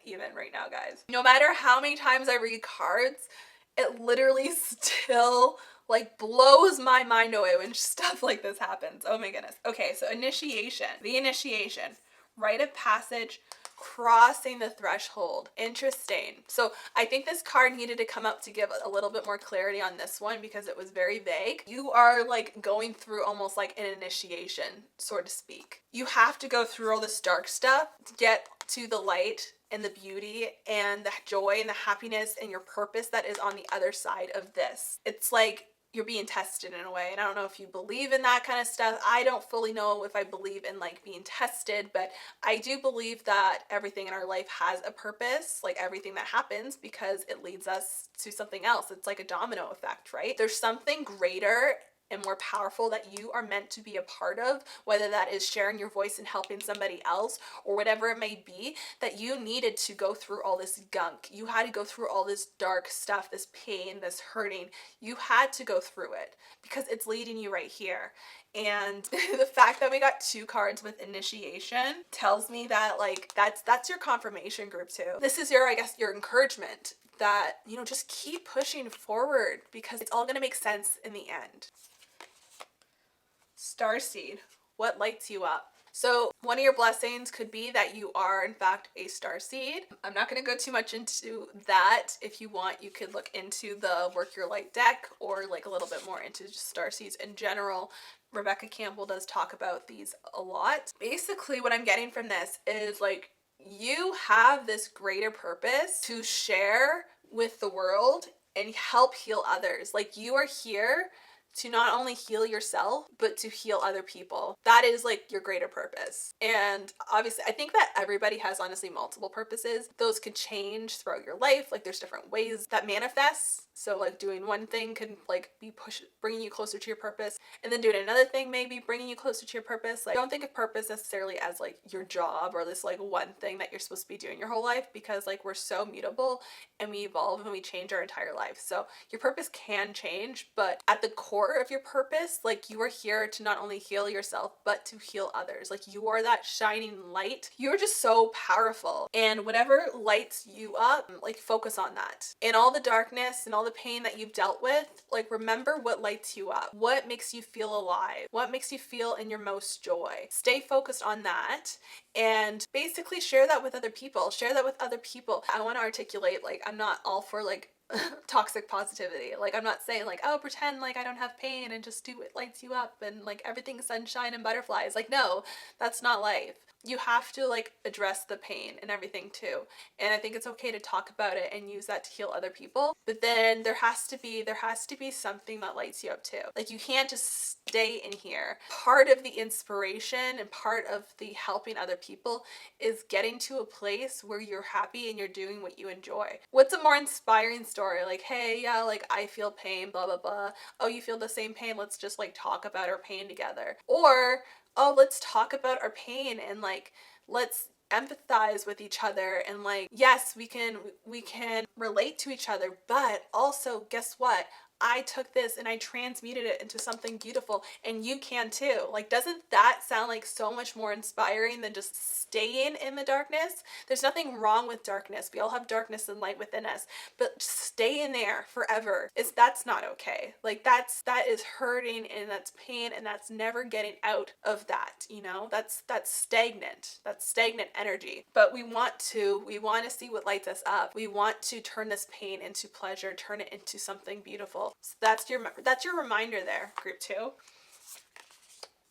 even right now, guys. No matter how many times I read cards, it literally still blows my mind away when stuff like this happens. Oh my goodness. Okay, so initiation. The initiation. Rite of passage, crossing the threshold. Interesting. So I think this card needed to come up to give a little bit more clarity on this one because it was very vague. You are going through almost like an initiation, so to speak. You have to go through all this dark stuff to get to the light and the beauty and the joy and the happiness and your purpose that is on the other side of this. It's like you're being tested in a way. And I don't know if you believe in that kind of stuff. I don't fully know if I believe in being tested, but I do believe that everything in our life has a purpose, everything that happens, because it leads us to something else. It's like a domino effect, right? There's something greater and more powerful that you are meant to be a part of, whether that is sharing your voice and helping somebody else or whatever it may be, that you needed to go through all this gunk. You had to go through all this dark stuff, this pain, this hurting. You had to go through it because it's leading you right here. And the fact that we got 2 cards with initiation tells me that that's your confirmation, group 2. This is your encouragement that, just keep pushing forward because it's all going to make sense in the end. Starseed, what lights you up? So one of your blessings could be that you are in fact a starseed. I'm not going to go too much into that. If you want, you could look into the Work Your Light deck or a little bit more into just starseeds in general. Rebecca Campbell does talk about these a lot. Basically what I'm getting from this is you have this greater purpose to share with the world and help heal others. You are here to not only heal yourself, but to heal other people. That is your greater purpose. And obviously, I think that everybody has honestly multiple purposes. Those could change throughout your life. There's different ways that manifests. So doing one thing can be bringing you closer to your purpose, and then doing another thing maybe bringing you closer to your purpose. Don't think of purpose necessarily as your job or this one thing that you're supposed to be doing your whole life, because we're so mutable and we evolve and we change our entire life. So your purpose can change, but at the core of your purpose, you are here to not only heal yourself, but to heal others. You are that shining light. You're just so powerful, and whatever lights you up, focus on that. In all the darkness and all the pain that you've dealt with, remember what lights you up, what makes you feel alive, what makes you feel in your most joy. Stay focused on that and basically share that with other people. I want to articulate, I'm not all for toxic positivity. I'm not saying oh, pretend I don't have pain and just do what lights you up and everything's sunshine and butterflies. No, that's not life. You have to address the pain and everything too. And I think it's okay to talk about it and use that to heal other people. But then there has to be something that lights you up too. You can't just stay in here. Part of the inspiration and part of the helping other people is getting to a place where you're happy and you're doing what you enjoy. What's a more inspiring story story. Like, hey, yeah, like I feel pain, blah, blah, blah. Oh, you feel the same pain? Let's just like talk about our pain together. Or, oh, let's talk about our pain and like, let's empathize with each other, and like, yes, we can relate to each other, but also guess what? I took this and I transmuted it into something beautiful, and you can too. Like, doesn't that sound like so much more inspiring than just staying in the darkness? There's nothing wrong with darkness. We all have darkness and light within us, but stay in there forever that's not okay. Like, that is hurting, and that's pain, and that's never getting out of that, you know? That's stagnant. That's stagnant energy. But we want to see what lights us up. We want to turn this pain into pleasure, turn it into something beautiful. So that's your reminder there, group 2.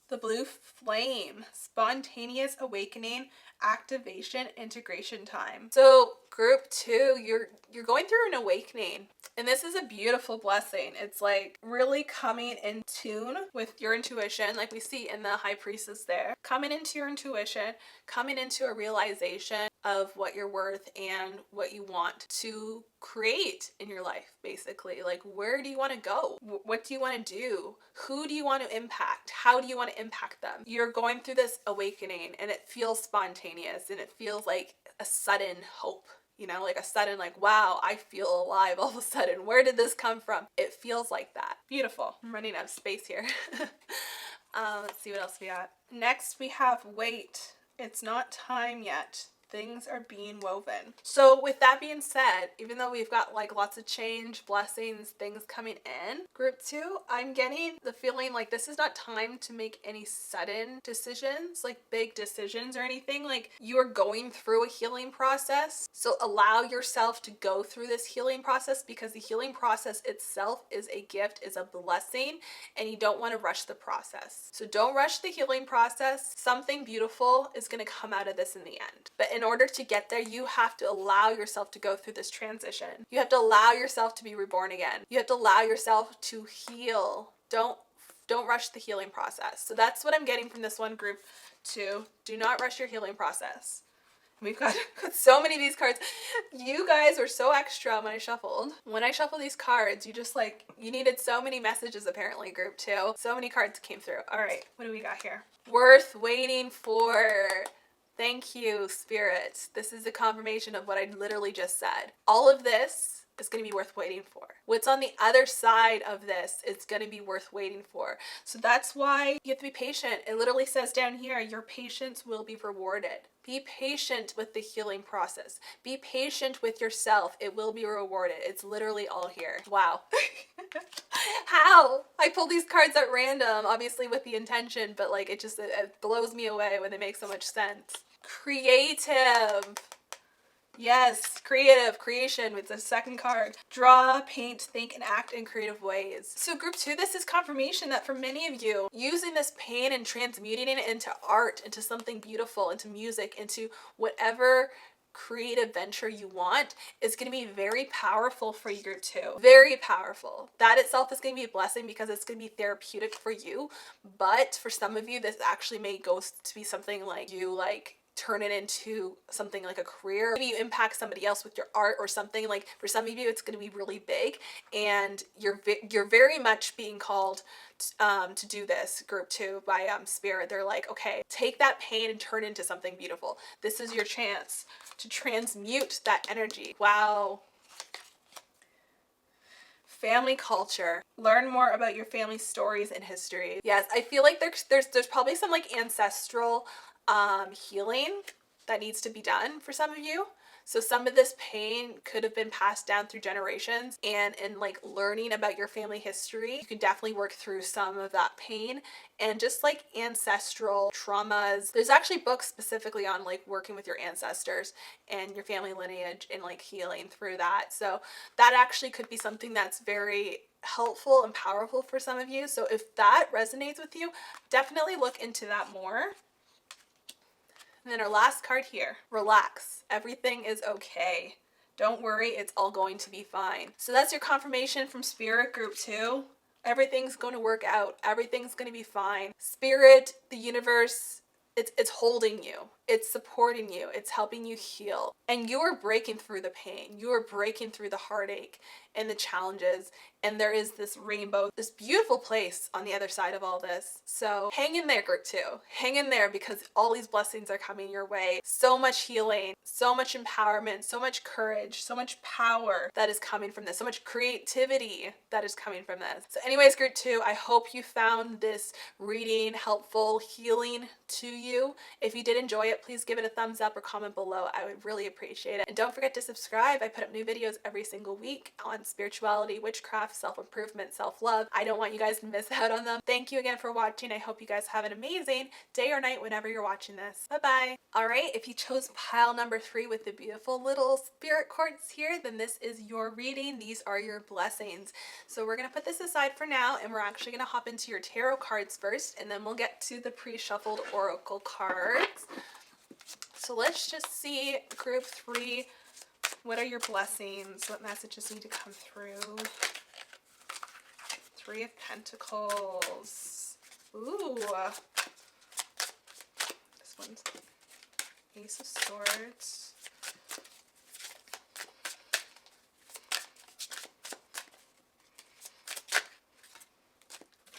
The blue flame, spontaneous awakening, activation, integration time. So group 2, you're going through an awakening, and this is a beautiful blessing. It's like really coming in tune with your intuition, like we see in the high priestess there. Coming into your intuition, coming into a realization of what you're worth and what you want to create in your life, basically. Like, where do you want to go? What do you want to do? Who do you want to impact? How do you want to impact them? You're going through this awakening, and it feels spontaneous, and it feels like a sudden hope. You know, like a sudden, like, wow, I feel alive all of a sudden. Where did this come from? It feels like that. Beautiful. I'm running out of space here. Let's see what else we got. Next, we have wait. It's not time yet. Things are being woven. So with that being said, even though we've got like lots of change, blessings, things coming in, group 2, I'm getting the feeling like this is not time to make any sudden decisions, like big decisions or anything. Like, you are going through a healing process. So allow yourself to go through this healing process, because the healing process itself is a gift, is a blessing, and you don't want to rush the process. So don't rush the healing process. Something beautiful is going to come out of this in the end. But in order to get there, you have to allow yourself to go through this transition. You have to allow yourself to be reborn again. You have to allow yourself to heal. Don't rush the healing process. So that's what I'm getting from this one, group 2. Do not rush your healing process. We've got so many of these cards. You guys were so extra when I shuffled. When I shuffled these cards, you needed so many messages, apparently, group 2. So many cards came through. All right, what do we got here? Worth waiting for. Thank you, Spirit. This is a confirmation of what I literally just said. All of this is going to be worth waiting for. What's on the other side of this is going to be worth waiting for. So that's why you have to be patient. It literally says down here, your patience will be rewarded. Be patient with the healing process. Be patient with yourself. It will be rewarded. It's literally all here. Wow. How? I pulled these cards at random, obviously with the intention, but like it blows me away when they make so much sense. Creative. Yes, creation with the second card. Draw, paint, think, and act in creative ways. So group 2, this is confirmation that for many of you, using this pain and transmuting it into art, into something beautiful, into music, into whatever creative venture you want is going to be very powerful for you, group 2. Very powerful. That itself is going to be a blessing because it's going to be therapeutic for you. But for some of you, this actually may go to be something like you turn it into something like a career. Maybe you impact somebody else with your art or something. Like, for some of you, it's going to be really big, and you're very much being called to do this, group 2, by Spirit. They're like, okay, take that pain and turn it into something beautiful. This is your chance to transmute that energy. Wow. Family culture. Learn more about your family stories and history. Yes, I feel like there's probably some like ancestral healing that needs to be done for some of you. So some of this pain could have been passed down through generations, and in like learning about your family history, you can definitely work through some of that pain and just like ancestral traumas. There's actually books specifically on like working with your ancestors and your family lineage and like healing through that. So that actually could be something that's very helpful and powerful for some of you. So if that resonates with you, definitely look into that more. And then our last card here, relax. Everything is okay. Don't worry, it's all going to be fine. So that's your confirmation from Spirit, group 2. Everything's going to work out. Everything's going to be fine. Spirit, the universe, it's holding you. It's supporting you. It's helping you heal. And you are breaking through the pain. You are breaking through the heartache and the challenges. And there is this rainbow, this beautiful place on the other side of all this. So hang in there, group 2. Hang in there, because all these blessings are coming your way. So much healing, so much empowerment, so much courage, so much power that is coming from this, so much creativity that is coming from this. So anyways, group 2, I hope you found this reading helpful, healing to you. If you did enjoy it, please give it a thumbs up or comment below. I would really appreciate it. And don't forget to subscribe. I put up new videos every single week on spirituality, witchcraft, self-improvement, self-love. I don't want you guys to miss out on them. Thank you again for watching. I hope you guys have an amazing day or night whenever you're watching this. Bye-bye. All right, if you chose pile number 3 with the beautiful little spirit quartz here, then this is your reading. These are your blessings. So we're gonna put this aside for now, and we're actually gonna hop into your tarot cards first, and then we'll get to the pre-shuffled oracle cards. So let's just see, group 3, what are your blessings? What messages need to come through? 3 of Pentacles. Ooh. This one's Ace of Swords.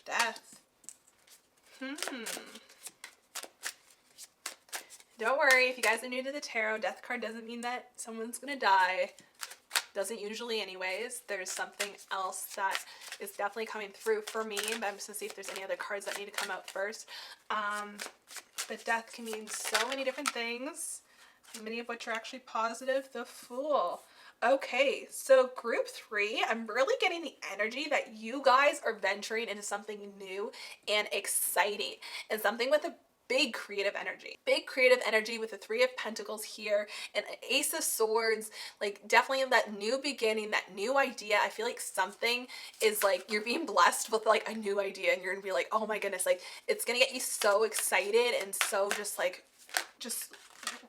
Death. Don't worry, if you guys are new to the tarot, death card doesn't mean that someone's gonna die. Doesn't usually anyways. There's something else that is definitely coming through for me, but I'm just gonna see if there's any other cards that need to come out first. But death can mean so many different things, many of which are actually positive. The Fool. Okay, so group 3, I'm really getting the energy that you guys are venturing into something new and exciting, and something with a big creative energy. Big creative energy with the 3 of Pentacles here and an Ace of Swords. Like, definitely that new beginning, that new idea. I feel like something is like, you're being blessed with like a new idea, and you're gonna be like, oh my goodness, like it's gonna get you so excited and so just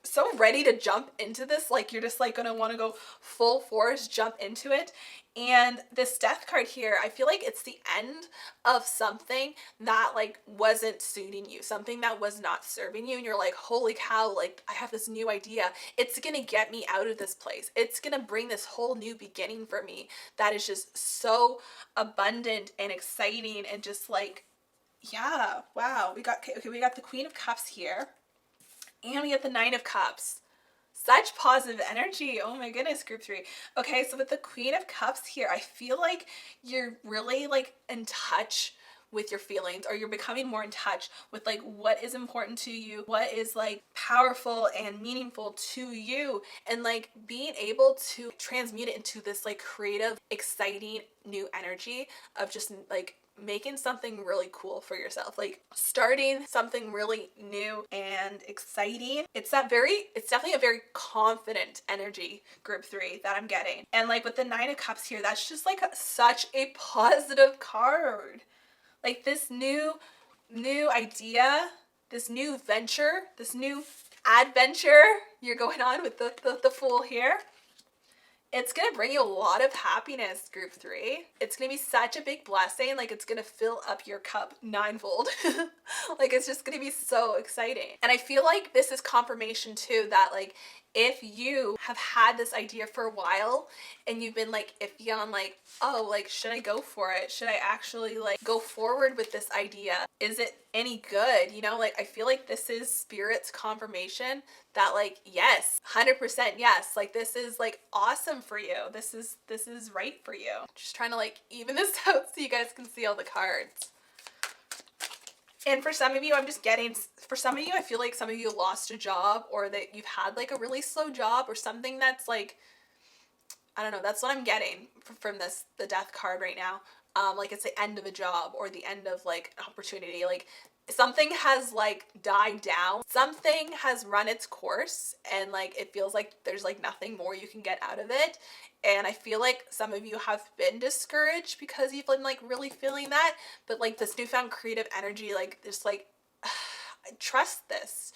so ready to jump into this. Like, you're just like gonna want to go full force, jump into it. And this death card here, I feel like it's the end of something that like wasn't suiting you, something that was not serving you, and you're like, holy cow, like I have this new idea. It's gonna get me out of this place. It's gonna bring this whole new beginning for me that is just so abundant and exciting, and just like, yeah, wow. We got the Queen of Cups here, and we get the Nine of Cups. Such positive energy. Oh my goodness, group 3. Okay, so with the Queen of Cups here, I feel like you're really like in touch with your feelings, or you're becoming more in touch with like what is important to you, what is like powerful and meaningful to you, and like being able to transmute it into this like creative, exciting new energy of just like making something really cool for yourself, like starting something really new and exciting. It's definitely a very confident energy, group 3, that I'm getting. And like with the Nine of Cups here, that's just like such a positive card. Like this new idea, this new venture, this new adventure you're going on with the Fool here. It's gonna bring you a lot of happiness, group 3. It's gonna be such a big blessing. Like, it's gonna fill up your cup ninefold. Like, it's just gonna be so exciting. And I feel like this is confirmation too that like, if you have had this idea for a while and you've been like iffy on like, oh, like, should I go for it? Should I actually like go forward with this idea? Is it any good? You know, like, I feel like this is Spirit's confirmation that like, yes, 100% yes, like this is like awesome for you. This is right for you. Just trying to like even this out so you guys can see all the cards. And for some of you, I feel like some of you lost a job, or that you've had like a really slow job or something that's like, I don't know, that's what I'm getting from the death card right now. Like it's the end of a job or the end of like an opportunity. Like something has like died down. Something has run its course, and like it feels like there's like nothing more you can get out of it. And I feel like some of you have been discouraged because you've been like really feeling that, but like this newfound creative energy, like just like, trust this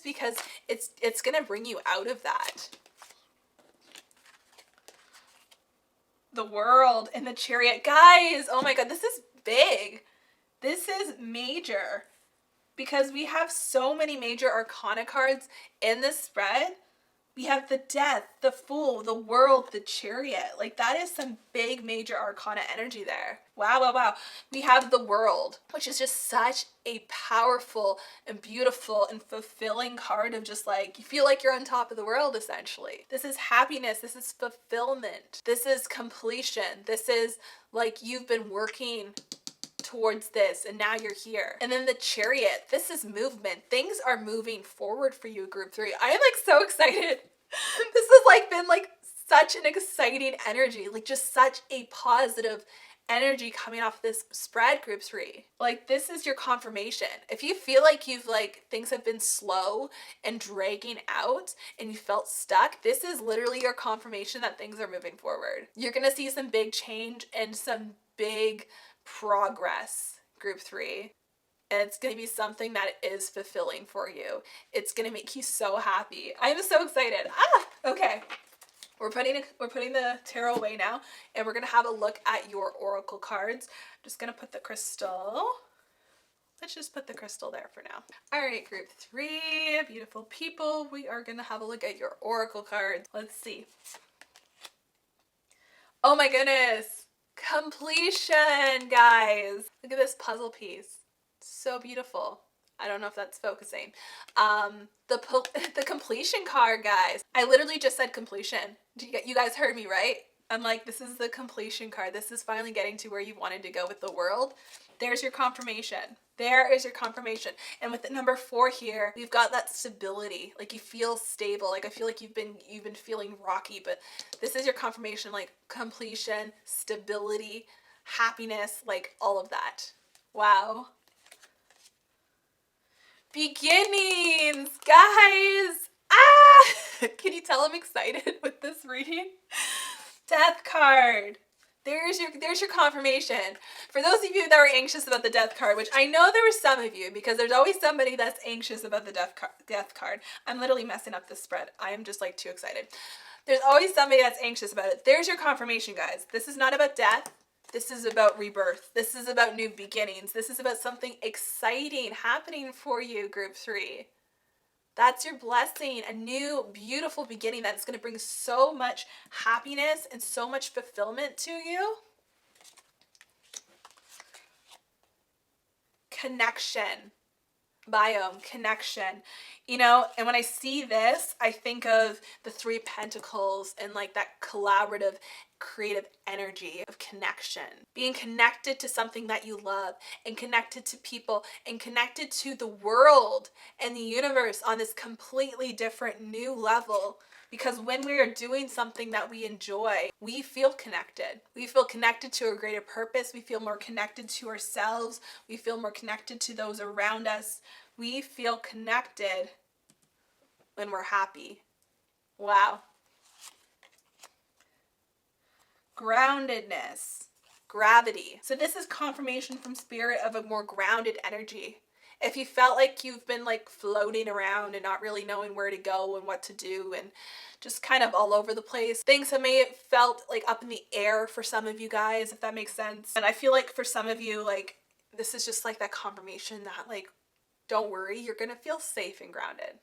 because it's gonna bring you out of that. The World and the Chariot. Guys, oh my god, this is big. This is major. because we have so many major arcana cards in this spread. We have the Death, the Fool, the World, the Chariot. Like, that is some big major arcana energy there. Wow, wow, wow. We have the World, which is just such a powerful and beautiful and fulfilling card of just like, you feel like you're on top of the world, essentially. This is happiness. This is fulfillment. This is completion. This is like you've been working towards this and now you're here. And then the Chariot, this is movement. Things are moving forward for you, group 3. I am like so excited. This has like been like such an exciting energy, like just such a positive energy coming off this spread, group 3. Like, this is your confirmation. If you feel like you've like things have been slow and dragging out and you felt stuck, this is literally your confirmation that things are moving forward. You're gonna see some big change and some big progress, group 3, and it's going to be something that is fulfilling for you. It's going to make you so happy. I'm so excited. Okay, we're putting the tarot away now, and we're going to have a look at your oracle cards. I'm just going to put the crystal. Let's just put the crystal there for now. All right, group 3, beautiful people, we are going to have a look at your oracle cards. Let's see. Oh my goodness. Completion, guys. Look at this puzzle piece. So beautiful. I don't know if that's focusing. The completion card, guys. I literally just said completion. You guys heard me, right? I'm like, this is the completion card. This is finally getting to where you wanted to go with the world. There's your confirmation. There is your confirmation. And with the number 4 here, we've got that stability. Like, you feel stable. Like, I feel like you've been feeling rocky, but this is your confirmation, like completion, stability, happiness, like all of that. Wow. Beginnings, guys. Can you tell I'm excited with this reading? Death card. There's your confirmation. For those of you that are anxious about the Death card, which I know there were some of you, because there's always somebody that's anxious about the Death card. I'm literally messing up this spread. I am just like too excited. There's always somebody that's anxious about it. There's your confirmation, guys. This is not about death. This is about rebirth. This is about new beginnings. This is about something exciting happening for you, group 3. That's your blessing, a new, beautiful beginning that's going to bring so much happiness and so much fulfillment to you. Connection. Biome, connection. You know, and when I see this, I think of the 3 Pentacles and like that collaborative, creative energy of connection. Being connected to something that you love, and connected to people, and connected to the world and the universe on this completely different new level. Because when we are doing something that we enjoy, we feel connected. We feel connected to a greater purpose. We feel more connected to ourselves. We feel more connected to those around us. We feel connected when we're happy. Wow. Groundedness. Gravity. So this is confirmation from spirit of a more grounded energy. If you felt like you've been like floating around and not really knowing where to go and what to do and just kind of all over the place, things have may have felt like up in the air for some of you guys, if that makes sense. And I feel like for some of you, like, this is just like that confirmation that like, don't worry, you're gonna feel safe and grounded.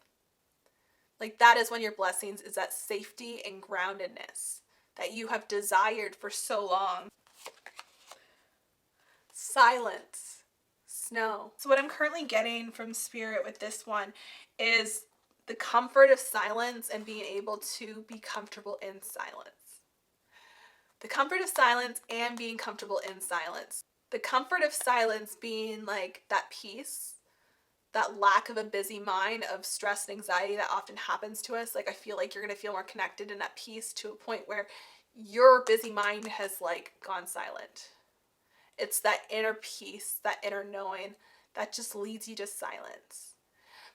Like, that is one of your blessings, is that safety and groundedness that you have desired for so long. Silence. Snow. So what I'm currently getting from spirit with this one is the comfort of silence and being able to be comfortable in silence. The comfort of silence and being comfortable in silence. The comfort of silence being like that peace, that lack of a busy mind of stress and anxiety that often happens to us. Like, I feel like you're going to feel more connected in that peace to a point where your busy mind has like gone silent. It's that inner peace, that inner knowing that just leads you to silence.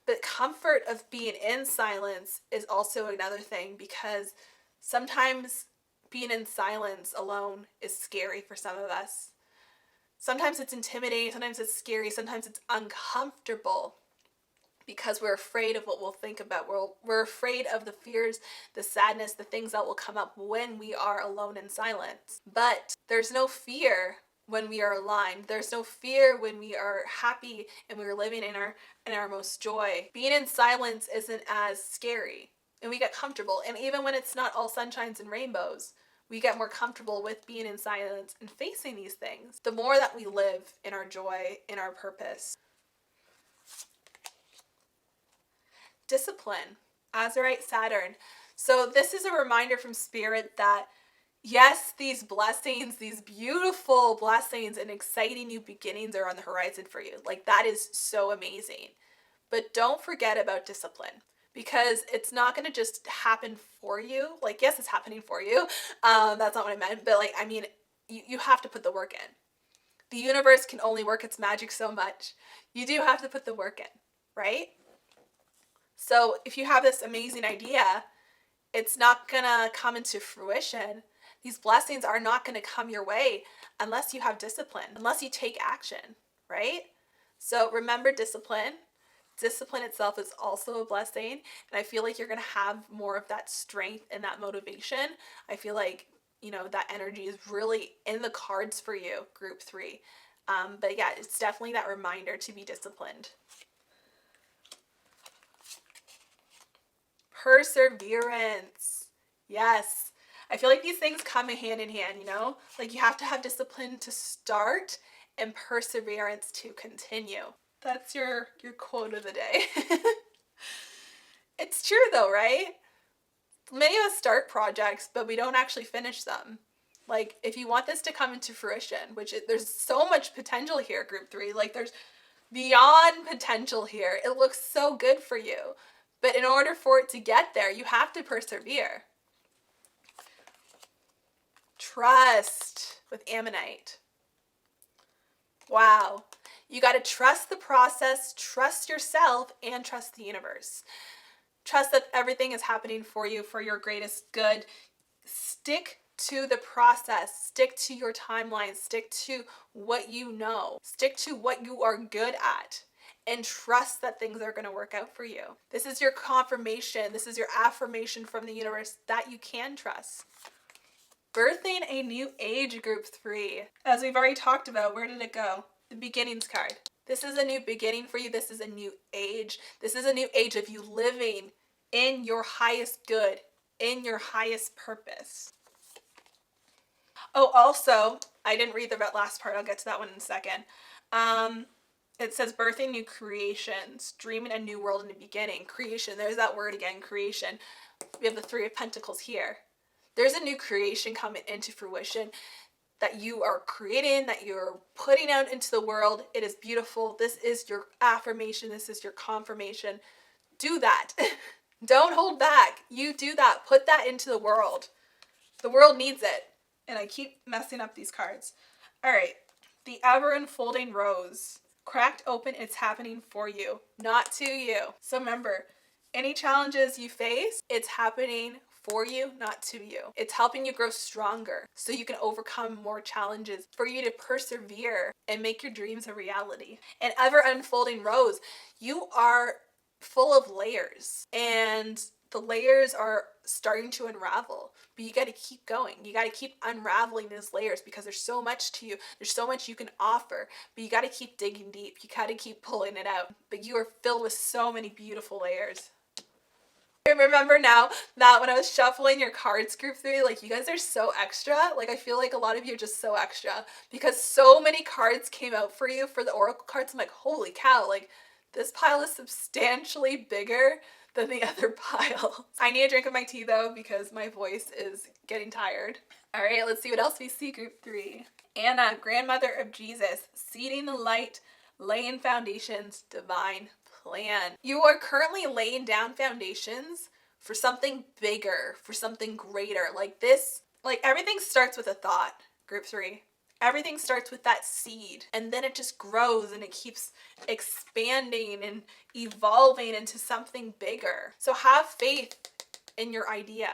But comfort of being in silence is also another thing, because sometimes being in silence alone is scary for some of us. Sometimes it's intimidating, sometimes it's scary, sometimes it's uncomfortable because we're afraid of what we'll think about. We're afraid of the fears, the sadness, the things that will come up when we are alone in silence. But there's no fear when we are aligned. There's no fear when we are happy and we're living in our most joy. Being in silence isn't as scary, and we get comfortable. And even when it's not all sunshines and rainbows, we get more comfortable with being in silence and facing these things. The more that we live in our joy, in our purpose. Discipline. Azurite Saturn. So this is a reminder from Spirit that yes, these blessings, these beautiful blessings and exciting new beginnings are on the horizon for you. Like, that is so amazing. But don't forget about discipline, because it's not going to just happen for you. Like, yes, it's happening for you. That's not what I meant. But, like, I mean, you have to put the work in. The universe can only work its magic so much. You do have to put the work in, right? So if you have this amazing idea, it's not going to come into fruition. These blessings are not going to come your way unless you have discipline, unless you take action, right? So remember discipline. Discipline itself is also a blessing. And I feel like you're going to have more of that strength and that motivation. I feel like, you know, that energy is really in the cards for you, group 3. But yeah, it's definitely that reminder to be disciplined. Perseverance. Yes. I feel like these things come hand in hand, you know? Like, you have to have discipline to start and perseverance to continue. That's your quote of the day. It's true though, right? Many of us start projects, but we don't actually finish them. Like, if you want this to come into fruition, there's so much potential here, group 3. Like, there's beyond potential here. It looks so good for you. But in order for it to get there, you have to persevere. Trust with Ammonite. Wow. You got to trust the process, trust yourself, and trust the universe. Trust that everything is happening for you for your greatest good. Stick to the process. Stick to your timeline. Stick to what you know. Stick to what you are good at. And trust that things are going to work out for you. This is your confirmation. This is your affirmation from the universe that you can trust. Birthing a new age, group 3. As we've already talked about, where did it go? The beginnings card. This is a new beginning for you. This is a new age. This is a new age of you living in your highest good, in your highest purpose. Oh, also, I didn't read the last part. I'll get to that one in a second. It says birthing new creations, dreaming a new world in the beginning. Creation, there's that word again, creation. We have the 3 of Pentacles here. There's a new creation coming into fruition that you are creating, that you're putting out into the world. It is beautiful. This is your affirmation. This is your confirmation. Do that. Don't hold back. You do that. Put that into the world. The world needs it. And I keep messing up these cards. All right. The ever unfolding rose. Cracked open, it's happening for you, not to you. So remember, any challenges you face, it's happening for you, not to you. It's helping you grow stronger so you can overcome more challenges, for you to persevere and make your dreams a reality. And ever unfolding rose, you are full of layers, and the layers are starting to unravel, but you got to keep going. You got to keep unraveling these layers because there's so much to you. There's so much you can offer, but you got to keep digging deep. You got to keep pulling it out, but you are filled with so many beautiful layers. I remember now that when I was shuffling your cards, group 3, like, you guys are so extra. Like, I feel like a lot of you are just so extra because so many cards came out for you for the oracle cards. I'm like, holy cow, like, this pile is substantially bigger than the other pile. I need a drink of my tea though because my voice is getting tired. All right, let's see what else we see, group 3. Anna, grandmother of Jesus, seeding the light, laying foundations, divine plan. You are currently laying down foundations for something bigger, for something greater. Like this, like, everything starts with a thought, group 3. Everything starts with that seed, and then it just grows and it keeps expanding and evolving into something bigger. So have faith in your idea.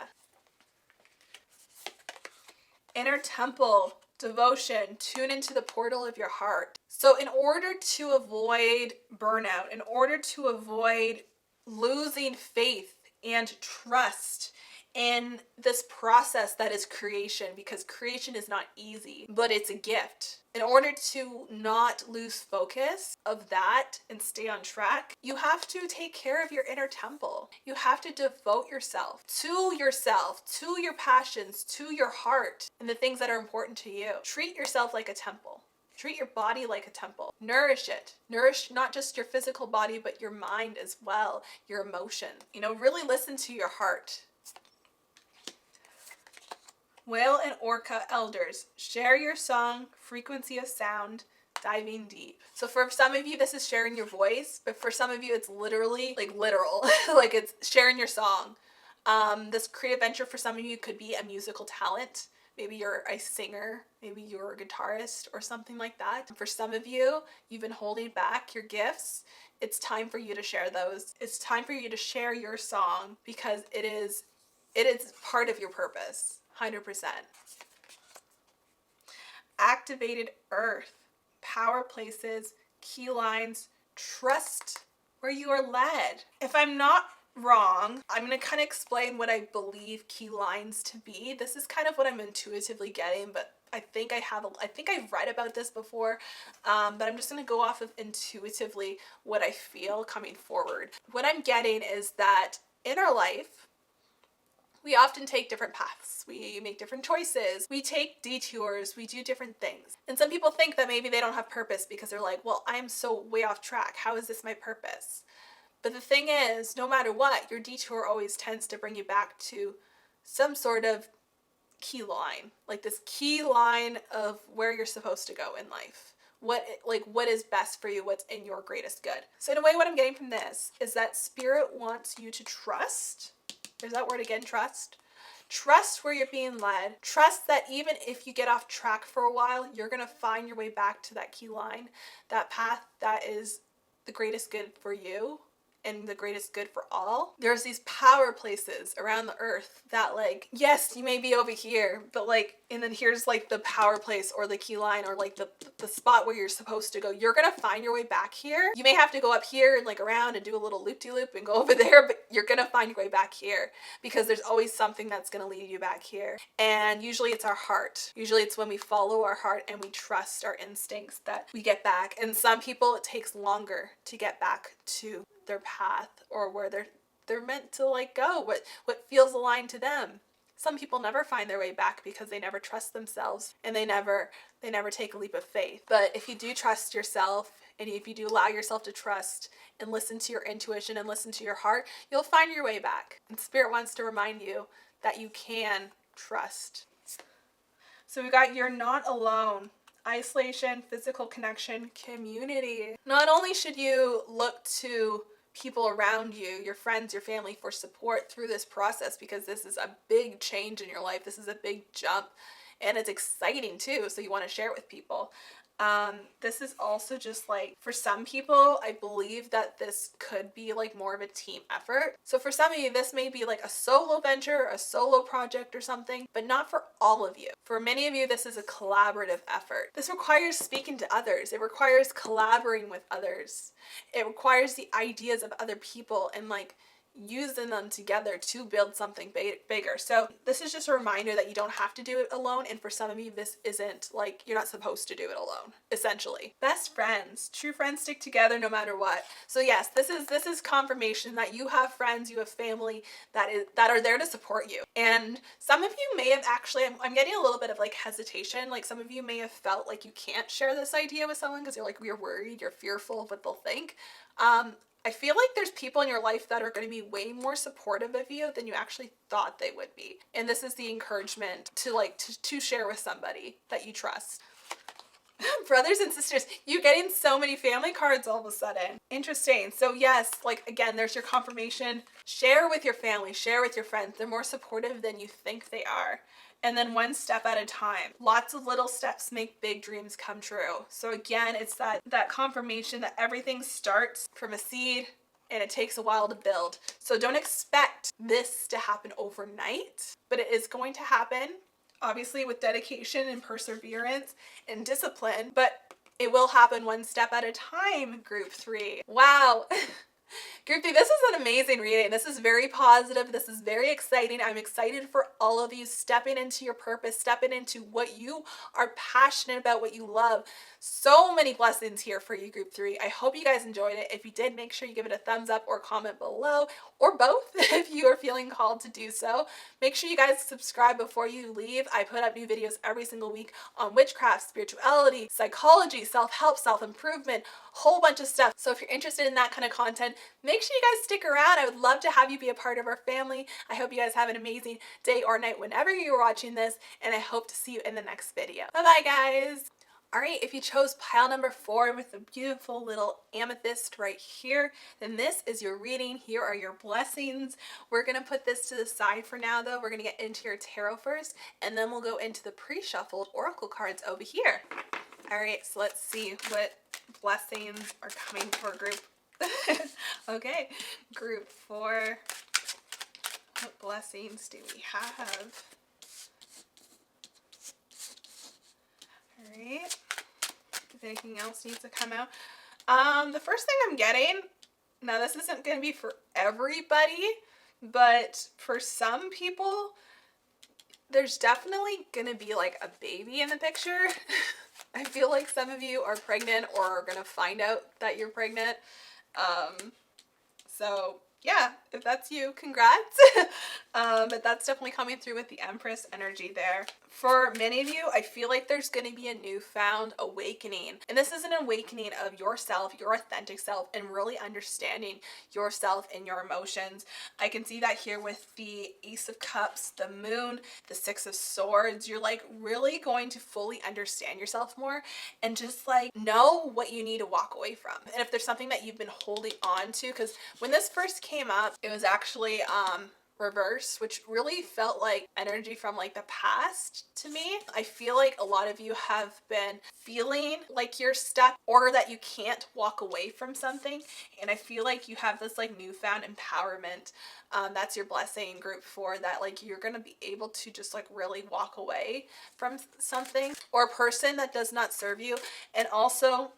Inner temple, devotion, tune into the portal of your heart. So in order to avoid burnout, in order to avoid losing faith and trust in this process that is creation, because creation is not easy, but it's a gift. In order to not lose focus of that and stay on track, you have to take care of your inner temple. You have to devote yourself, to your passions, to your heart, and the things that are important to you. Treat yourself like a temple. Treat your body like a temple. Nourish it. Nourish not just your physical body, but your mind as well, your emotions. You know, really listen to your heart. Whale and orca elders, share your song, frequency of sound, diving deep. So for some of you, this is sharing your voice, but for some of you, it's literally like literal, like it's sharing your song. This creative venture for some of you could be a musical talent. Maybe you're a singer, maybe you're a guitarist or something like that. For some of you, you've been holding back your gifts. It's time for you to share those. It's time for you to share your song because it is part of your purpose. 100%. Activated earth, power places, key lines, trust where you are led. If I'm not wrong, I'm going to kind of explain what I believe key lines to be. This is kind of what I'm intuitively getting, but I think I've read about this before, but I'm just going to go off of intuitively what I feel coming forward. What I'm getting is that in our life, we often take different paths. We make different choices. We take detours. We do different things. And some people think that maybe they don't have purpose because they're like, well, I'm so way off track. How is this my purpose? But the thing is, no matter what, your detour always tends to bring you back to some sort of key line, like this key line of where you're supposed to go in life. What is best for you, what's in your greatest good. So in a way, what I'm getting from this is that spirit wants you to trust. There's that word again, trust. Trust where you're being led. Trust that even if you get off track for a while, you're going to find your way back to that key line, that path that is the greatest good for you and the greatest good for all. There's these power places around the earth that like, yes, you may be over here, but like, and then here's like the power place or the key line or like the spot where you're supposed to go. You're gonna find your way back here. You may have to go up here and like around and do a little loop-de-loop and go over there, but you're gonna find your way back here because there's always something that's gonna lead you back here. And usually it's our heart. Usually it's when we follow our heart and we trust our instincts that we get back. And some people, it takes longer to get back to their path or where they're meant to like go, what feels aligned to them. Some people never find their way back because they never trust themselves and they never take a leap of faith. But if you do trust yourself and if you do allow yourself to trust and listen to your intuition and listen to your heart, you'll find your way back. And Spirit wants to remind you that you can trust. So we got you're not alone. Isolation, physical connection, community. Not only should you look to people around you, your friends, your family, for support through this process because this is a big change in your life. This is a big jump and it's exciting too. So you want to share it with people. This is also just like, for some people, I believe that this could be like more of a team effort. So for some of you, this may be like a solo venture, a solo project or something, but not for all of you. For many of you, this is a collaborative effort. This requires speaking to others. It requires collaborating with others. It requires the ideas of other people and like using them together to build something bigger. So this is just a reminder that you don't have to do it alone. And for some of you, this isn't like, you're not supposed to do it alone, essentially. Best friends. True friends stick together no matter what. So yes, this is confirmation that you have friends, you have family that are there to support you. And some of you may have actually, I'm getting a little bit of like hesitation. Like some of you may have felt like you can't share this idea with someone because you're worried, you're fearful of what they'll think. I feel like there's people in your life that are going to be way more supportive of you than you actually thought they would be. And this is the encouragement to share with somebody that you trust. Brothers and sisters, you're getting so many family cards all of a sudden. Interesting. So yes, like again, there's your confirmation. Share with your family, share with your friends. They're more supportive than you think they are. And then one step at a time. Lots of little steps make big dreams come true. So again, it's that confirmation that everything starts from a seed and it takes a while to build. So don't expect this to happen overnight, but it is going to happen, obviously with dedication and perseverance and discipline, but it will happen one step at a time, group 3. Wow. Group 3, this is an amazing reading. This is very positive. This is very exciting. I'm excited for all of you stepping into your purpose, stepping into what you are passionate about, what you love. So many blessings here for you, Group 3. I hope you guys enjoyed it. If you did, make sure you give it a thumbs up or comment below, or both if you are feeling called to do so. Make sure you guys subscribe before you leave. I put up new videos every single week on witchcraft, spirituality, psychology, self-help, self-improvement, whole bunch of stuff. So if you're interested in that kind of content, make sure you guys stick around. I would love to have you be a part of our family. I hope you guys have an amazing day or night whenever you're watching this, and I hope to see you in the next video. Bye-bye, guys. All right, if you chose pile number 4 with the beautiful little amethyst right here, then this is your reading. Here are your blessings. We're gonna put this to the side for now though. We're gonna get into your tarot first, and then we'll go into the pre-shuffled oracle cards over here. All right, so let's see what blessings are coming for group. Okay, group 4. What blessings do we have? All right. If anything else needs to come out. The first thing I'm getting, now this isn't going to be for everybody, but for some people, there's definitely going to be like a baby in the picture. I feel like some of you are pregnant or are going to find out that you're pregnant. So yeah, if that's you, congrats. But that's definitely coming through with the Empress energy there. For many of you, I feel like there's going to be a newfound awakening. And this is an awakening of yourself, your authentic self, and really understanding yourself and your emotions. I can see that here with the Ace of Cups, the Moon, the Six of Swords. You're like really going to fully understand yourself more and just like know what you need to walk away from. And if there's something that you've been holding on to, because when this first came up, it was actually reverse, which really felt like energy from like the past to me. I feel like a lot of you have been feeling like you're stuck or that you can't walk away from something, and I feel like you have this like newfound empowerment. That's your blessing, group 4, that like you're gonna be able to just like really walk away from something or a person that does not serve you. And also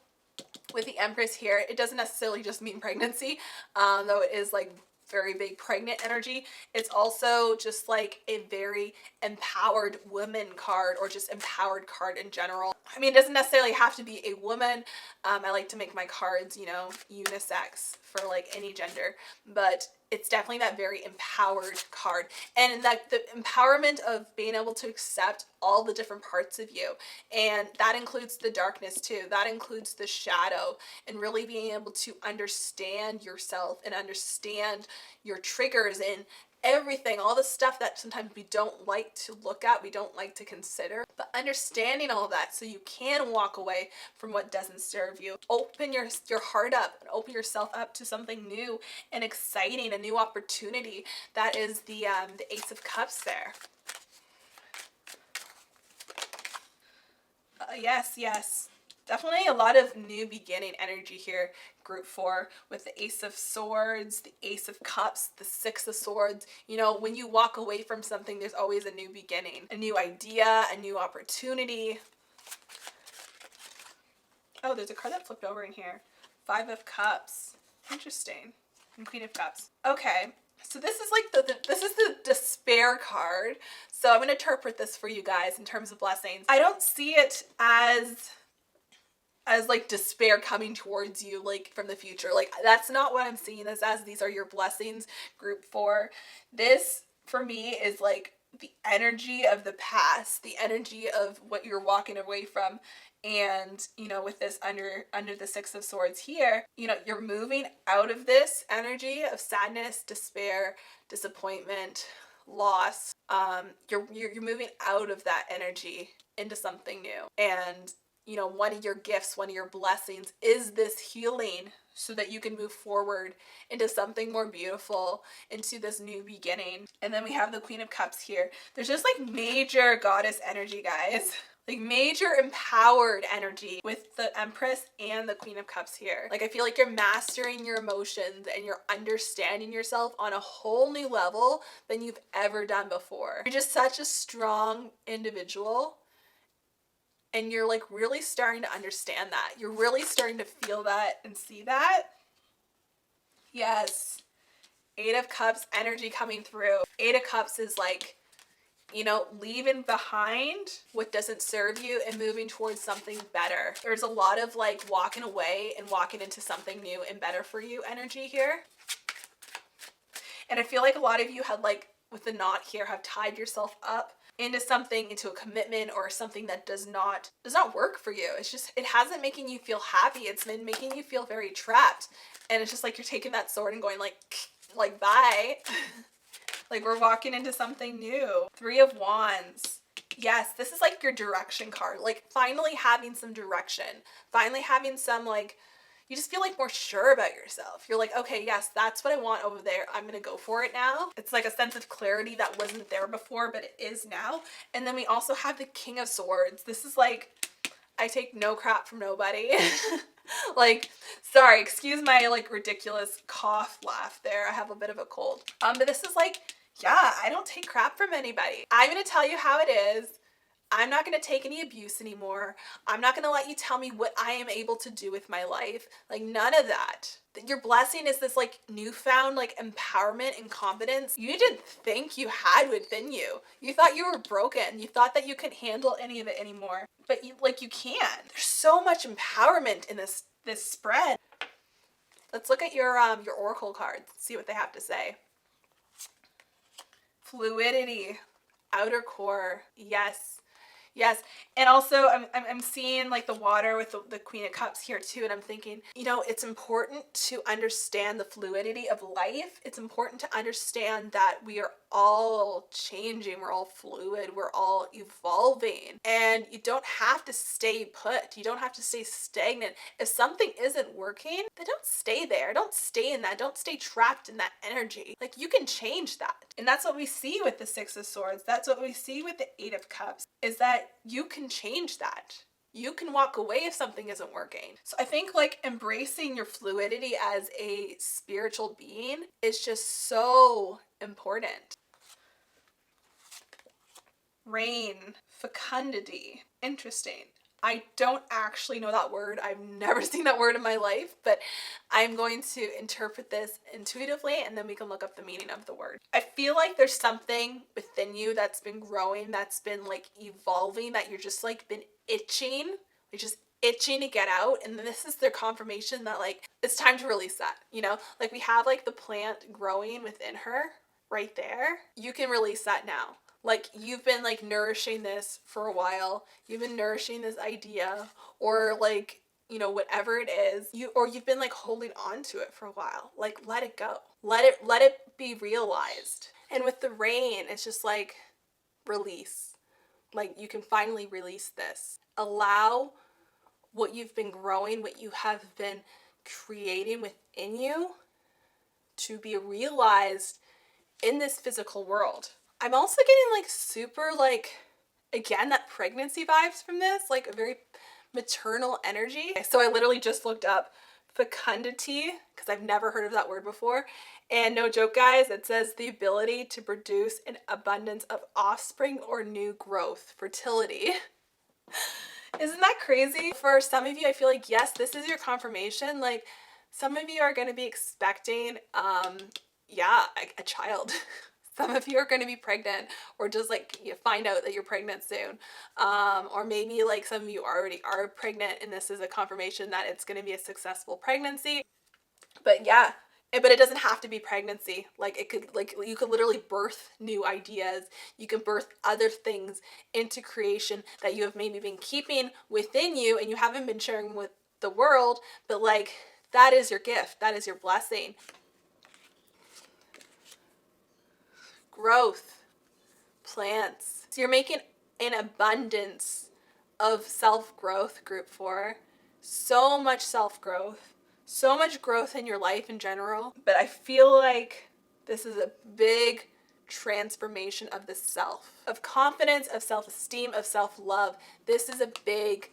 with the Empress here, it doesn't necessarily just mean pregnancy, though it is like very big pregnant energy. It's also just like a very empowered woman card, or just empowered card in general. I mean, it doesn't necessarily have to be a woman. I like to make my cards, you know, unisex for like any gender, but it's definitely that very empowered card, and that the empowerment of being able to accept all the different parts of you, and that includes the darkness too, that includes the shadow, and really being able to understand yourself and understand your triggers and everything, all the stuff that sometimes we don't like to look at, we don't like to consider, but understanding all of that so you can walk away from what doesn't serve you. Open your heart up and open yourself up to something new and exciting, a new opportunity. That is the Ace of Cups there. Yes, yes. Definitely a lot of new beginning energy here, group 4, with the Ace of Swords, the Ace of Cups, the Six of Swords. You know, when you walk away from something, there's always a new beginning, a new idea, a new opportunity. Oh, there's a card that flipped over in here. 5 of Cups. Interesting. And Queen of Cups. Okay. So this is like this is the despair card. So I'm going to interpret this for you guys in terms of blessings. I don't see it as like despair coming towards you like from the future. Like that's not what I'm seeing this as. These are your blessings, group 4. This for me is like the energy of the past, the energy of what you're walking away from. And you know, with this under the Six of Swords here, you know, you're moving out of this energy of sadness, despair, disappointment, loss. You're moving out of that energy into something new. And you know, one of your gifts, one of your blessings is this healing so that you can move forward into something more beautiful, into this new beginning. And then we have the Queen of Cups here. There's just like major goddess energy, guys. Like major empowered energy with the Empress and the Queen of Cups here. Like I feel like you're mastering your emotions and you're understanding yourself on a whole new level than you've ever done before. You're just such a strong individual. And you're like really starting to understand that. You're really starting to feel that and see that. Yes. Eight of Cups energy coming through. Eight of Cups is like, you know, leaving behind what doesn't serve you and moving towards something better. There's a lot of like walking away and walking into something new and better for you energy here. And I feel like a lot of you had like, with the knot here, have tied yourself up into something, into a commitment or something that does not work for you. It's just, it hasn't making you feel happy. It's been making you feel very trapped. And it's just like you're taking that sword and going like bye. Like we're walking into something new. Three of Wands. Yes, this is like your direction card. Like finally having some direction. Finally having some like, you just feel like more sure about yourself. You're like, okay, yes, that's what I want over there. I'm going to go for it now. It's like a sense of clarity that wasn't there before, but it is now. And then we also have the King of Swords. This is like, I take no crap from nobody. Like, sorry, excuse my like ridiculous cough laugh there. I have a bit of a cold. But this is like, yeah, I don't take crap from anybody. I'm going to tell you how it is. I'm not going to take any abuse anymore. I'm not going to let you tell me what I am able to do with my life. Like none of that. Your blessing is this like newfound like empowerment and confidence you didn't think you had within you. You thought you were broken. You thought that you couldn't handle any of it anymore. But you can. There's so much empowerment in this spread. Let's look at your oracle cards. See what they have to say. Fluidity, outer core. Yes. Yes. And also I'm seeing like the water with the Queen of Cups here too. And I'm thinking, you know, it's important to understand the fluidity of life. It's important to understand that we are all changing. We're all fluid. We're all evolving. And you don't have to stay put. You don't have to stay stagnant. If something isn't working, then don't stay there. Don't stay in that. Don't stay trapped in that energy. Like you can change that. And that's what we see with the Six of Swords. That's what we see with the Eight of Cups, is that you can change that. You can walk away if something isn't working. So I think like embracing your fluidity as a spiritual being is just so important. Rain, fecundity. Interesting. I don't actually know that word. I've never seen that word in my life, but I'm going to interpret this intuitively and then we can look up the meaning of the word. I feel like there's something within you that's been growing, that's been like evolving, that you're just like been itching. You're just itching to get out. And this is their confirmation that like, it's time to release that, you know? Like we have like the plant growing within her right there. You can release that now. Like you've been like nourishing this for a while. You've been nourishing this idea or like, you know, whatever it is, you've been like holding on to it for a while. Like let it go. Let it be realized. And with the rain, it's just like release. Like you can finally release this. Allow what you've been growing, what you have been creating within you to be realized in this physical world. I'm also getting like super like, again, that pregnancy vibes from this, like a very maternal energy. So I literally just looked up fecundity because I've never heard of that word before. And no joke, guys, it says the ability to produce an abundance of offspring or new growth, fertility. Isn't that crazy? For some of you, I feel like, yes, this is your confirmation. Like some of you are going to be expecting, a child. Some of you are going to be pregnant or just like you find out that you're pregnant soon. Or maybe like some of you already are pregnant and this is a confirmation that it's going to be a successful pregnancy. But yeah, but it doesn't have to be pregnancy. Like it could, like you could literally birth new ideas. You can birth other things into creation that you have maybe been keeping within you and you haven't been sharing with the world. But like that is your gift. That is your blessing. Growth, plants. So you're making an abundance of self-growth, group 4. So much self-growth, so much growth in your life in general. But I feel like this is a big transformation of the self, of confidence, of self-esteem, of self-love. This is a big,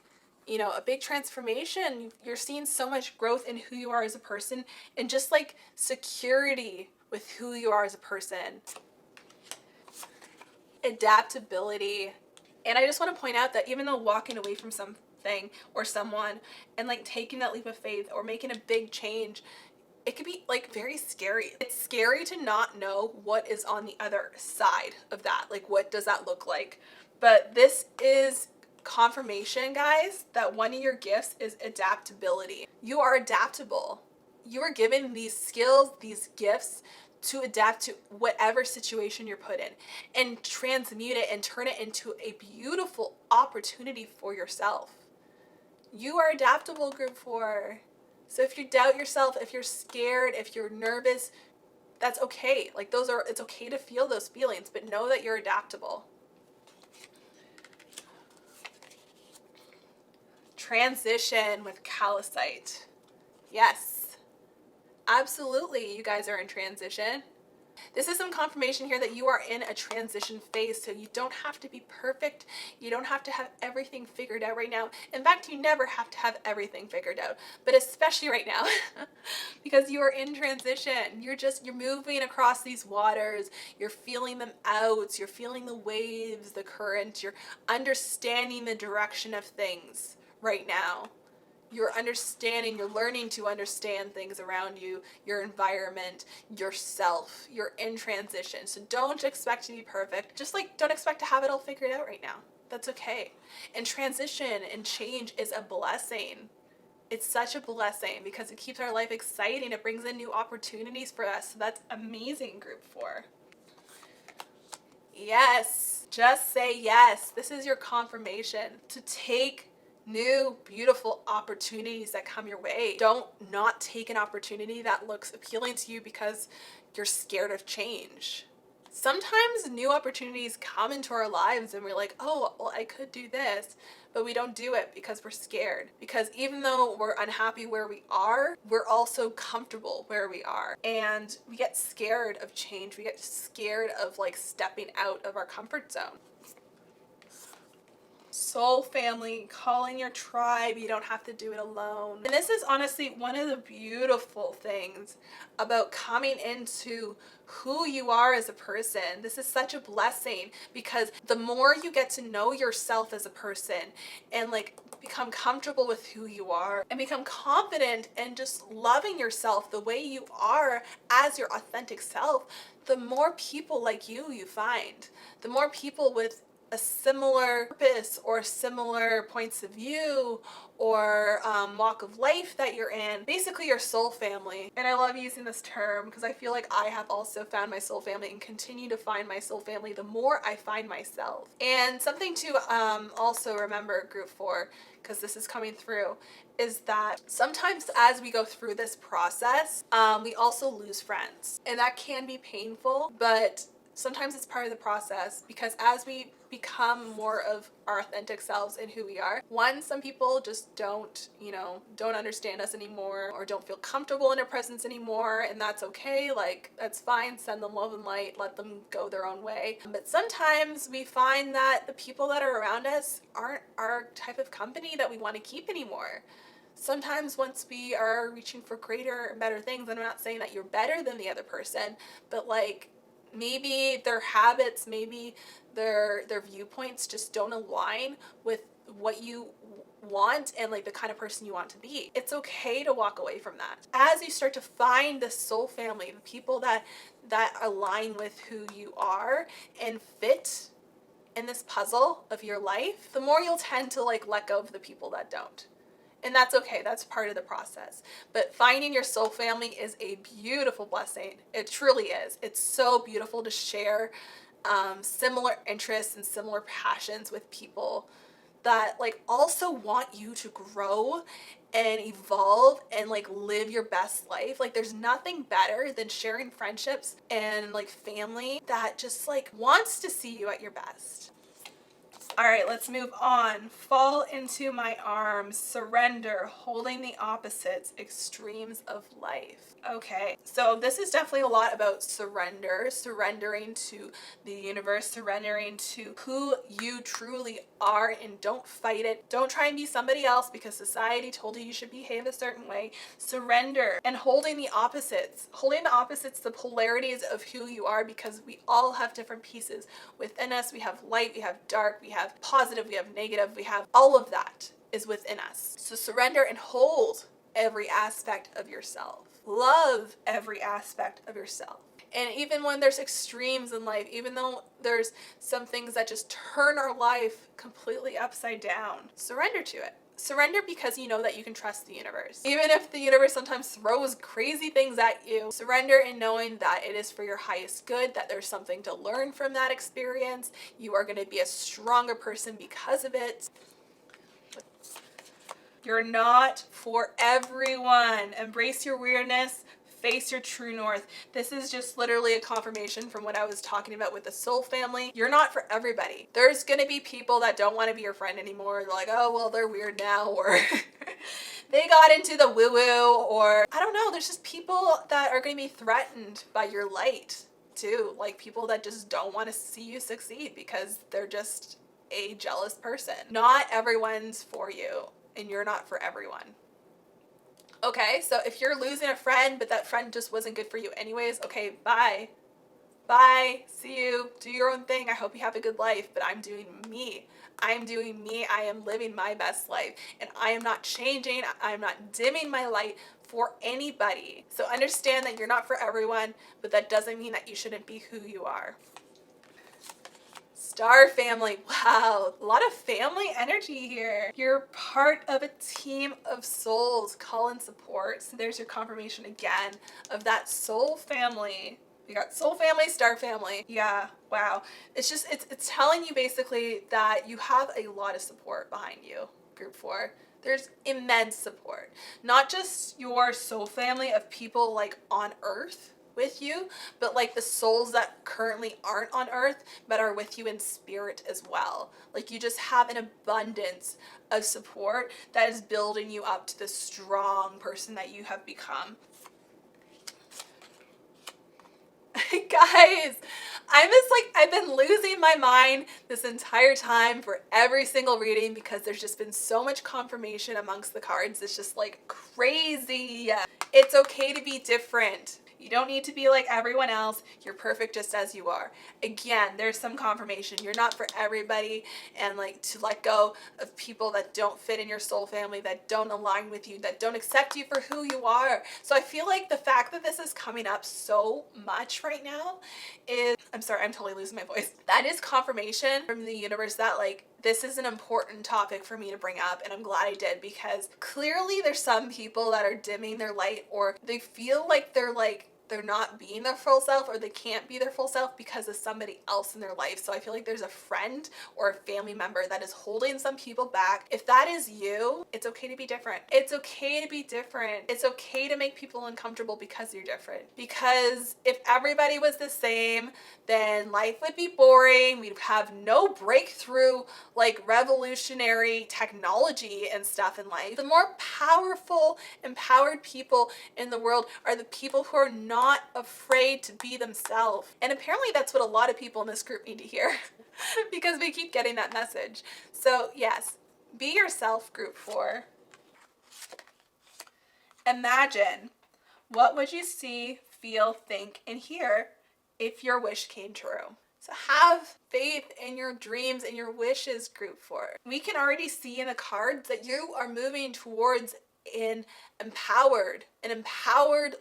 a big transformation. You're seeing so much growth in who you are as a person and just like security with who you are as a person. Adaptability. And I just want to point out that even though walking away from something or someone and like taking that leap of faith or making a big change, it can be like very scary. It's scary to not know what is on the other side of that. Like, what does that look like? But this is confirmation, guys, that one of your gifts is adaptability. You are adaptable. You are given these skills, these gifts to adapt to whatever situation you're put in and transmute it and turn it into a beautiful opportunity for yourself. You are adaptable, group 4. So if you doubt yourself, if you're scared, if you're nervous, that's okay. Like, it's okay to feel those feelings, but know that you're adaptable. Transition with calcite. Yes, absolutely, you guys are in transition. This is some confirmation here that you are in a transition phase, so you don't have to be perfect. You don't have to have everything figured out right now. In fact, you never have to have everything figured out, but especially right now because you are in transition. You're moving across these waters. You're feeling them out. You're feeling the waves, the current. You're understanding the direction of things right now. You're understanding, you're learning to understand things around you, your environment, yourself. You're in transition. So don't expect to be perfect. Just like, don't expect to have it all figured out right now. That's okay. And transition and change is a blessing. It's such a blessing because it keeps our life exciting. It brings in new opportunities for us. So that's amazing, group 4. Yes. Just say yes. This is your confirmation to take new, beautiful opportunities that come your way. Don't not take an opportunity that looks appealing to you because you're scared of change. Sometimes new opportunities come into our lives and we're like, oh, well, I could do this, but we don't do it because we're scared. Because even though we're unhappy where we are, we're also comfortable where we are. And we get scared of change. We get scared of like stepping out of our comfort zone. Soul family, calling your tribe. You don't have to do it alone. And this is honestly one of the beautiful things about coming into who you are as a person. This is such a blessing because the more you get to know yourself as a person and like become comfortable with who you are and become confident and just loving yourself the way you are as your authentic self, the more people like you find. The more people with a similar purpose or similar points of view or walk of life that you're in, basically your soul family. And I love using this term because I feel like I have also found my soul family and continue to find my soul family the more I find myself. And something to also remember, group 4, because this is coming through, is that sometimes as we go through this process, we also lose friends. And that can be painful, but sometimes it's part of the process because as we become more of our authentic selves and who we are, some people just don't understand us anymore or don't feel comfortable in our presence anymore, and that's okay. Like, that's fine. Send them love and light. Let them go their own way. But sometimes we find that the people that are around us aren't our type of company that we want to keep anymore. Sometimes once we are reaching for greater and better things, and I'm not saying that you're better than the other person, but like, maybe their habits, maybe their viewpoints just don't align with what you want and like the kind of person you want to be. It's okay to walk away from that. As you start to find the soul family, the people that align with who you are and fit in this puzzle of your life, the more you'll tend to like let go of the people that don't. And that's okay. That's part of the process. But finding your soul family is a beautiful blessing. It truly is. It's so beautiful to share similar interests and similar passions with people that like also want you to grow and evolve and like live your best life. Like, there's nothing better than sharing friendships and like family that just like wants to see you at your best. All right, let's move on. Fall into my arms, surrender, holding the opposites, extremes of life. Okay, so this is definitely a lot about surrender, surrendering to the universe, surrendering to who you truly are, and don't fight it. Don't try and be somebody else because society told you should behave a certain way. Surrender and holding the opposites, the polarities of who you are, because we all have different pieces within us. We have light, we have dark, we have positive, we have negative, we have all of that is within us. So surrender and hold every aspect of yourself. Love every aspect of yourself. And even when there's extremes in life, even though there's some things that just turn our life completely upside down, surrender to it. Surrender because you know that you can trust the universe. Even if the universe sometimes throws crazy things at you, surrender in knowing that it is for your highest good, that there's something to learn from that experience. You are going to be a stronger person because of it. You're not for everyone. Embrace your weirdness. Face your true north. This is just literally a confirmation from what I was talking about with the soul family. You're not for everybody. There's gonna be people that don't want to be your friend anymore. They're like, oh, well, they're weird now, or they got into the woo-woo, or I don't know. There's just people that are gonna be threatened by your light too. Like people that just don't want to see you succeed because they're just a jealous person. Not everyone's for you, and you're not for everyone. Okay, so if you're losing a friend, but that friend just wasn't good for you anyways, okay, bye. Bye. See you. Do your own thing. I hope you have a good life, but I'm doing me. I'm doing me. I am living my best life, and I am not changing. I'm not dimming my light for anybody. So understand that you're not for everyone, but that doesn't mean that you shouldn't be who you are. Star family. Wow, a lot of family energy here. You're part of a team of souls. Call and support. So there's your confirmation again of that soul family. We got soul family, star family. Yeah, wow. It's just, it's telling you basically that you have a lot of support behind you, group 4. There's immense support. Not just your soul family of people like on earth with you, but like the souls that currently aren't on earth but are with you in spirit as well. Like you just have an abundance of support that is building you up to the strong person that you have become. Guys, I've been losing my mind this entire time for every single reading because there's just been so much confirmation amongst the cards. It's just like crazy. It's okay to be different. You don't need to be like everyone else. You're perfect just as you are. Again, there's some confirmation. You're not for everybody, and like to let go of people that don't fit in your soul family, that don't align with you, that don't accept you for who you are. So I feel like the fact that this is coming up so much right now is, I'm sorry, I'm totally losing my voice. That is confirmation from the universe that like this is an important topic for me to bring up, and I'm glad I did, because clearly there's some people that are dimming their light, or they feel like they're not being their full self, or they can't be their full self because of somebody else in their life. So I feel like there's a friend or a family member that is holding some people back. If that is you, it's okay to be different. It's okay to be different. It's okay to make people uncomfortable because you're different. Because if everybody was the same, then life would be boring. We'd have no breakthrough, like revolutionary technology and stuff in life. The more powerful, empowered people in the world are the people who are not afraid to be themselves. And apparently that's what a lot of people in this group need to hear because we keep getting that message. So yes, be yourself, group 4. Imagine, what would you see, feel, think, and hear if your wish came true? So have faith in your dreams and your wishes, group 4. We can already see in the cards that you are moving towards an empowered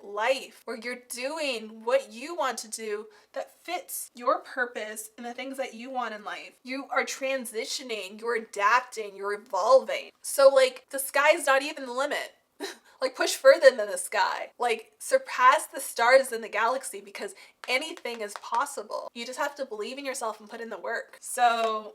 life where you're doing what you want to do that fits your purpose and the things that you want in life. You are transitioning, you're adapting, you're evolving. So like the sky's not even the limit. Like push further than the sky. Like surpass the stars in the galaxy, because anything is possible. You just have to believe in yourself and put in the work. So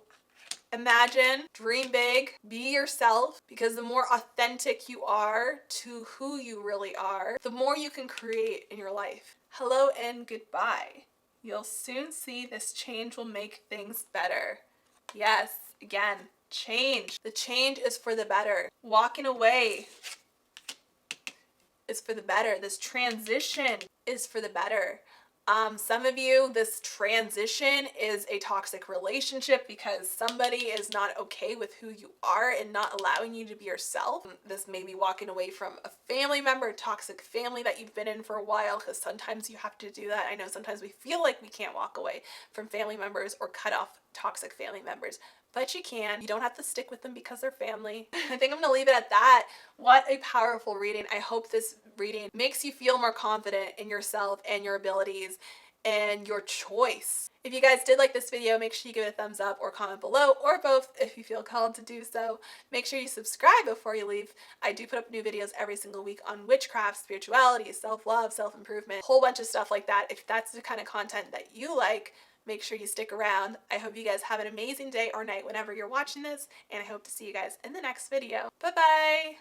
imagine, dream big, be yourself, because the more authentic you are to who you really are, the more you can create in your life. Hello and goodbye. You'll soon see this change will make things better. Yes, again, change. The change is for the better. Walking away is for the better. This transition is for the better. Some of you, this transition is a toxic relationship because somebody is not okay with who you are and not allowing you to be yourself. This may be walking away from a family member, a toxic family that you've been in for a while, because sometimes you have to do that. I know sometimes we feel like we can't walk away from family members or cut off toxic family members. But you can. You don't have to stick with them because they're family. I think I'm gonna leave it at that. What a powerful reading. I hope this reading makes you feel more confident in yourself and your abilities and your choice. If you guys did like this video, make sure you give it a thumbs up or comment below, or both if you feel called to do so. Make sure you subscribe before you leave. I do put up new videos every single week on witchcraft, spirituality, self-love, self-improvement, a whole bunch of stuff like that. If that's the kind of content that you like, make sure you stick around. I hope you guys have an amazing day or night whenever you're watching this, and I hope to see you guys in the next video. Bye-bye!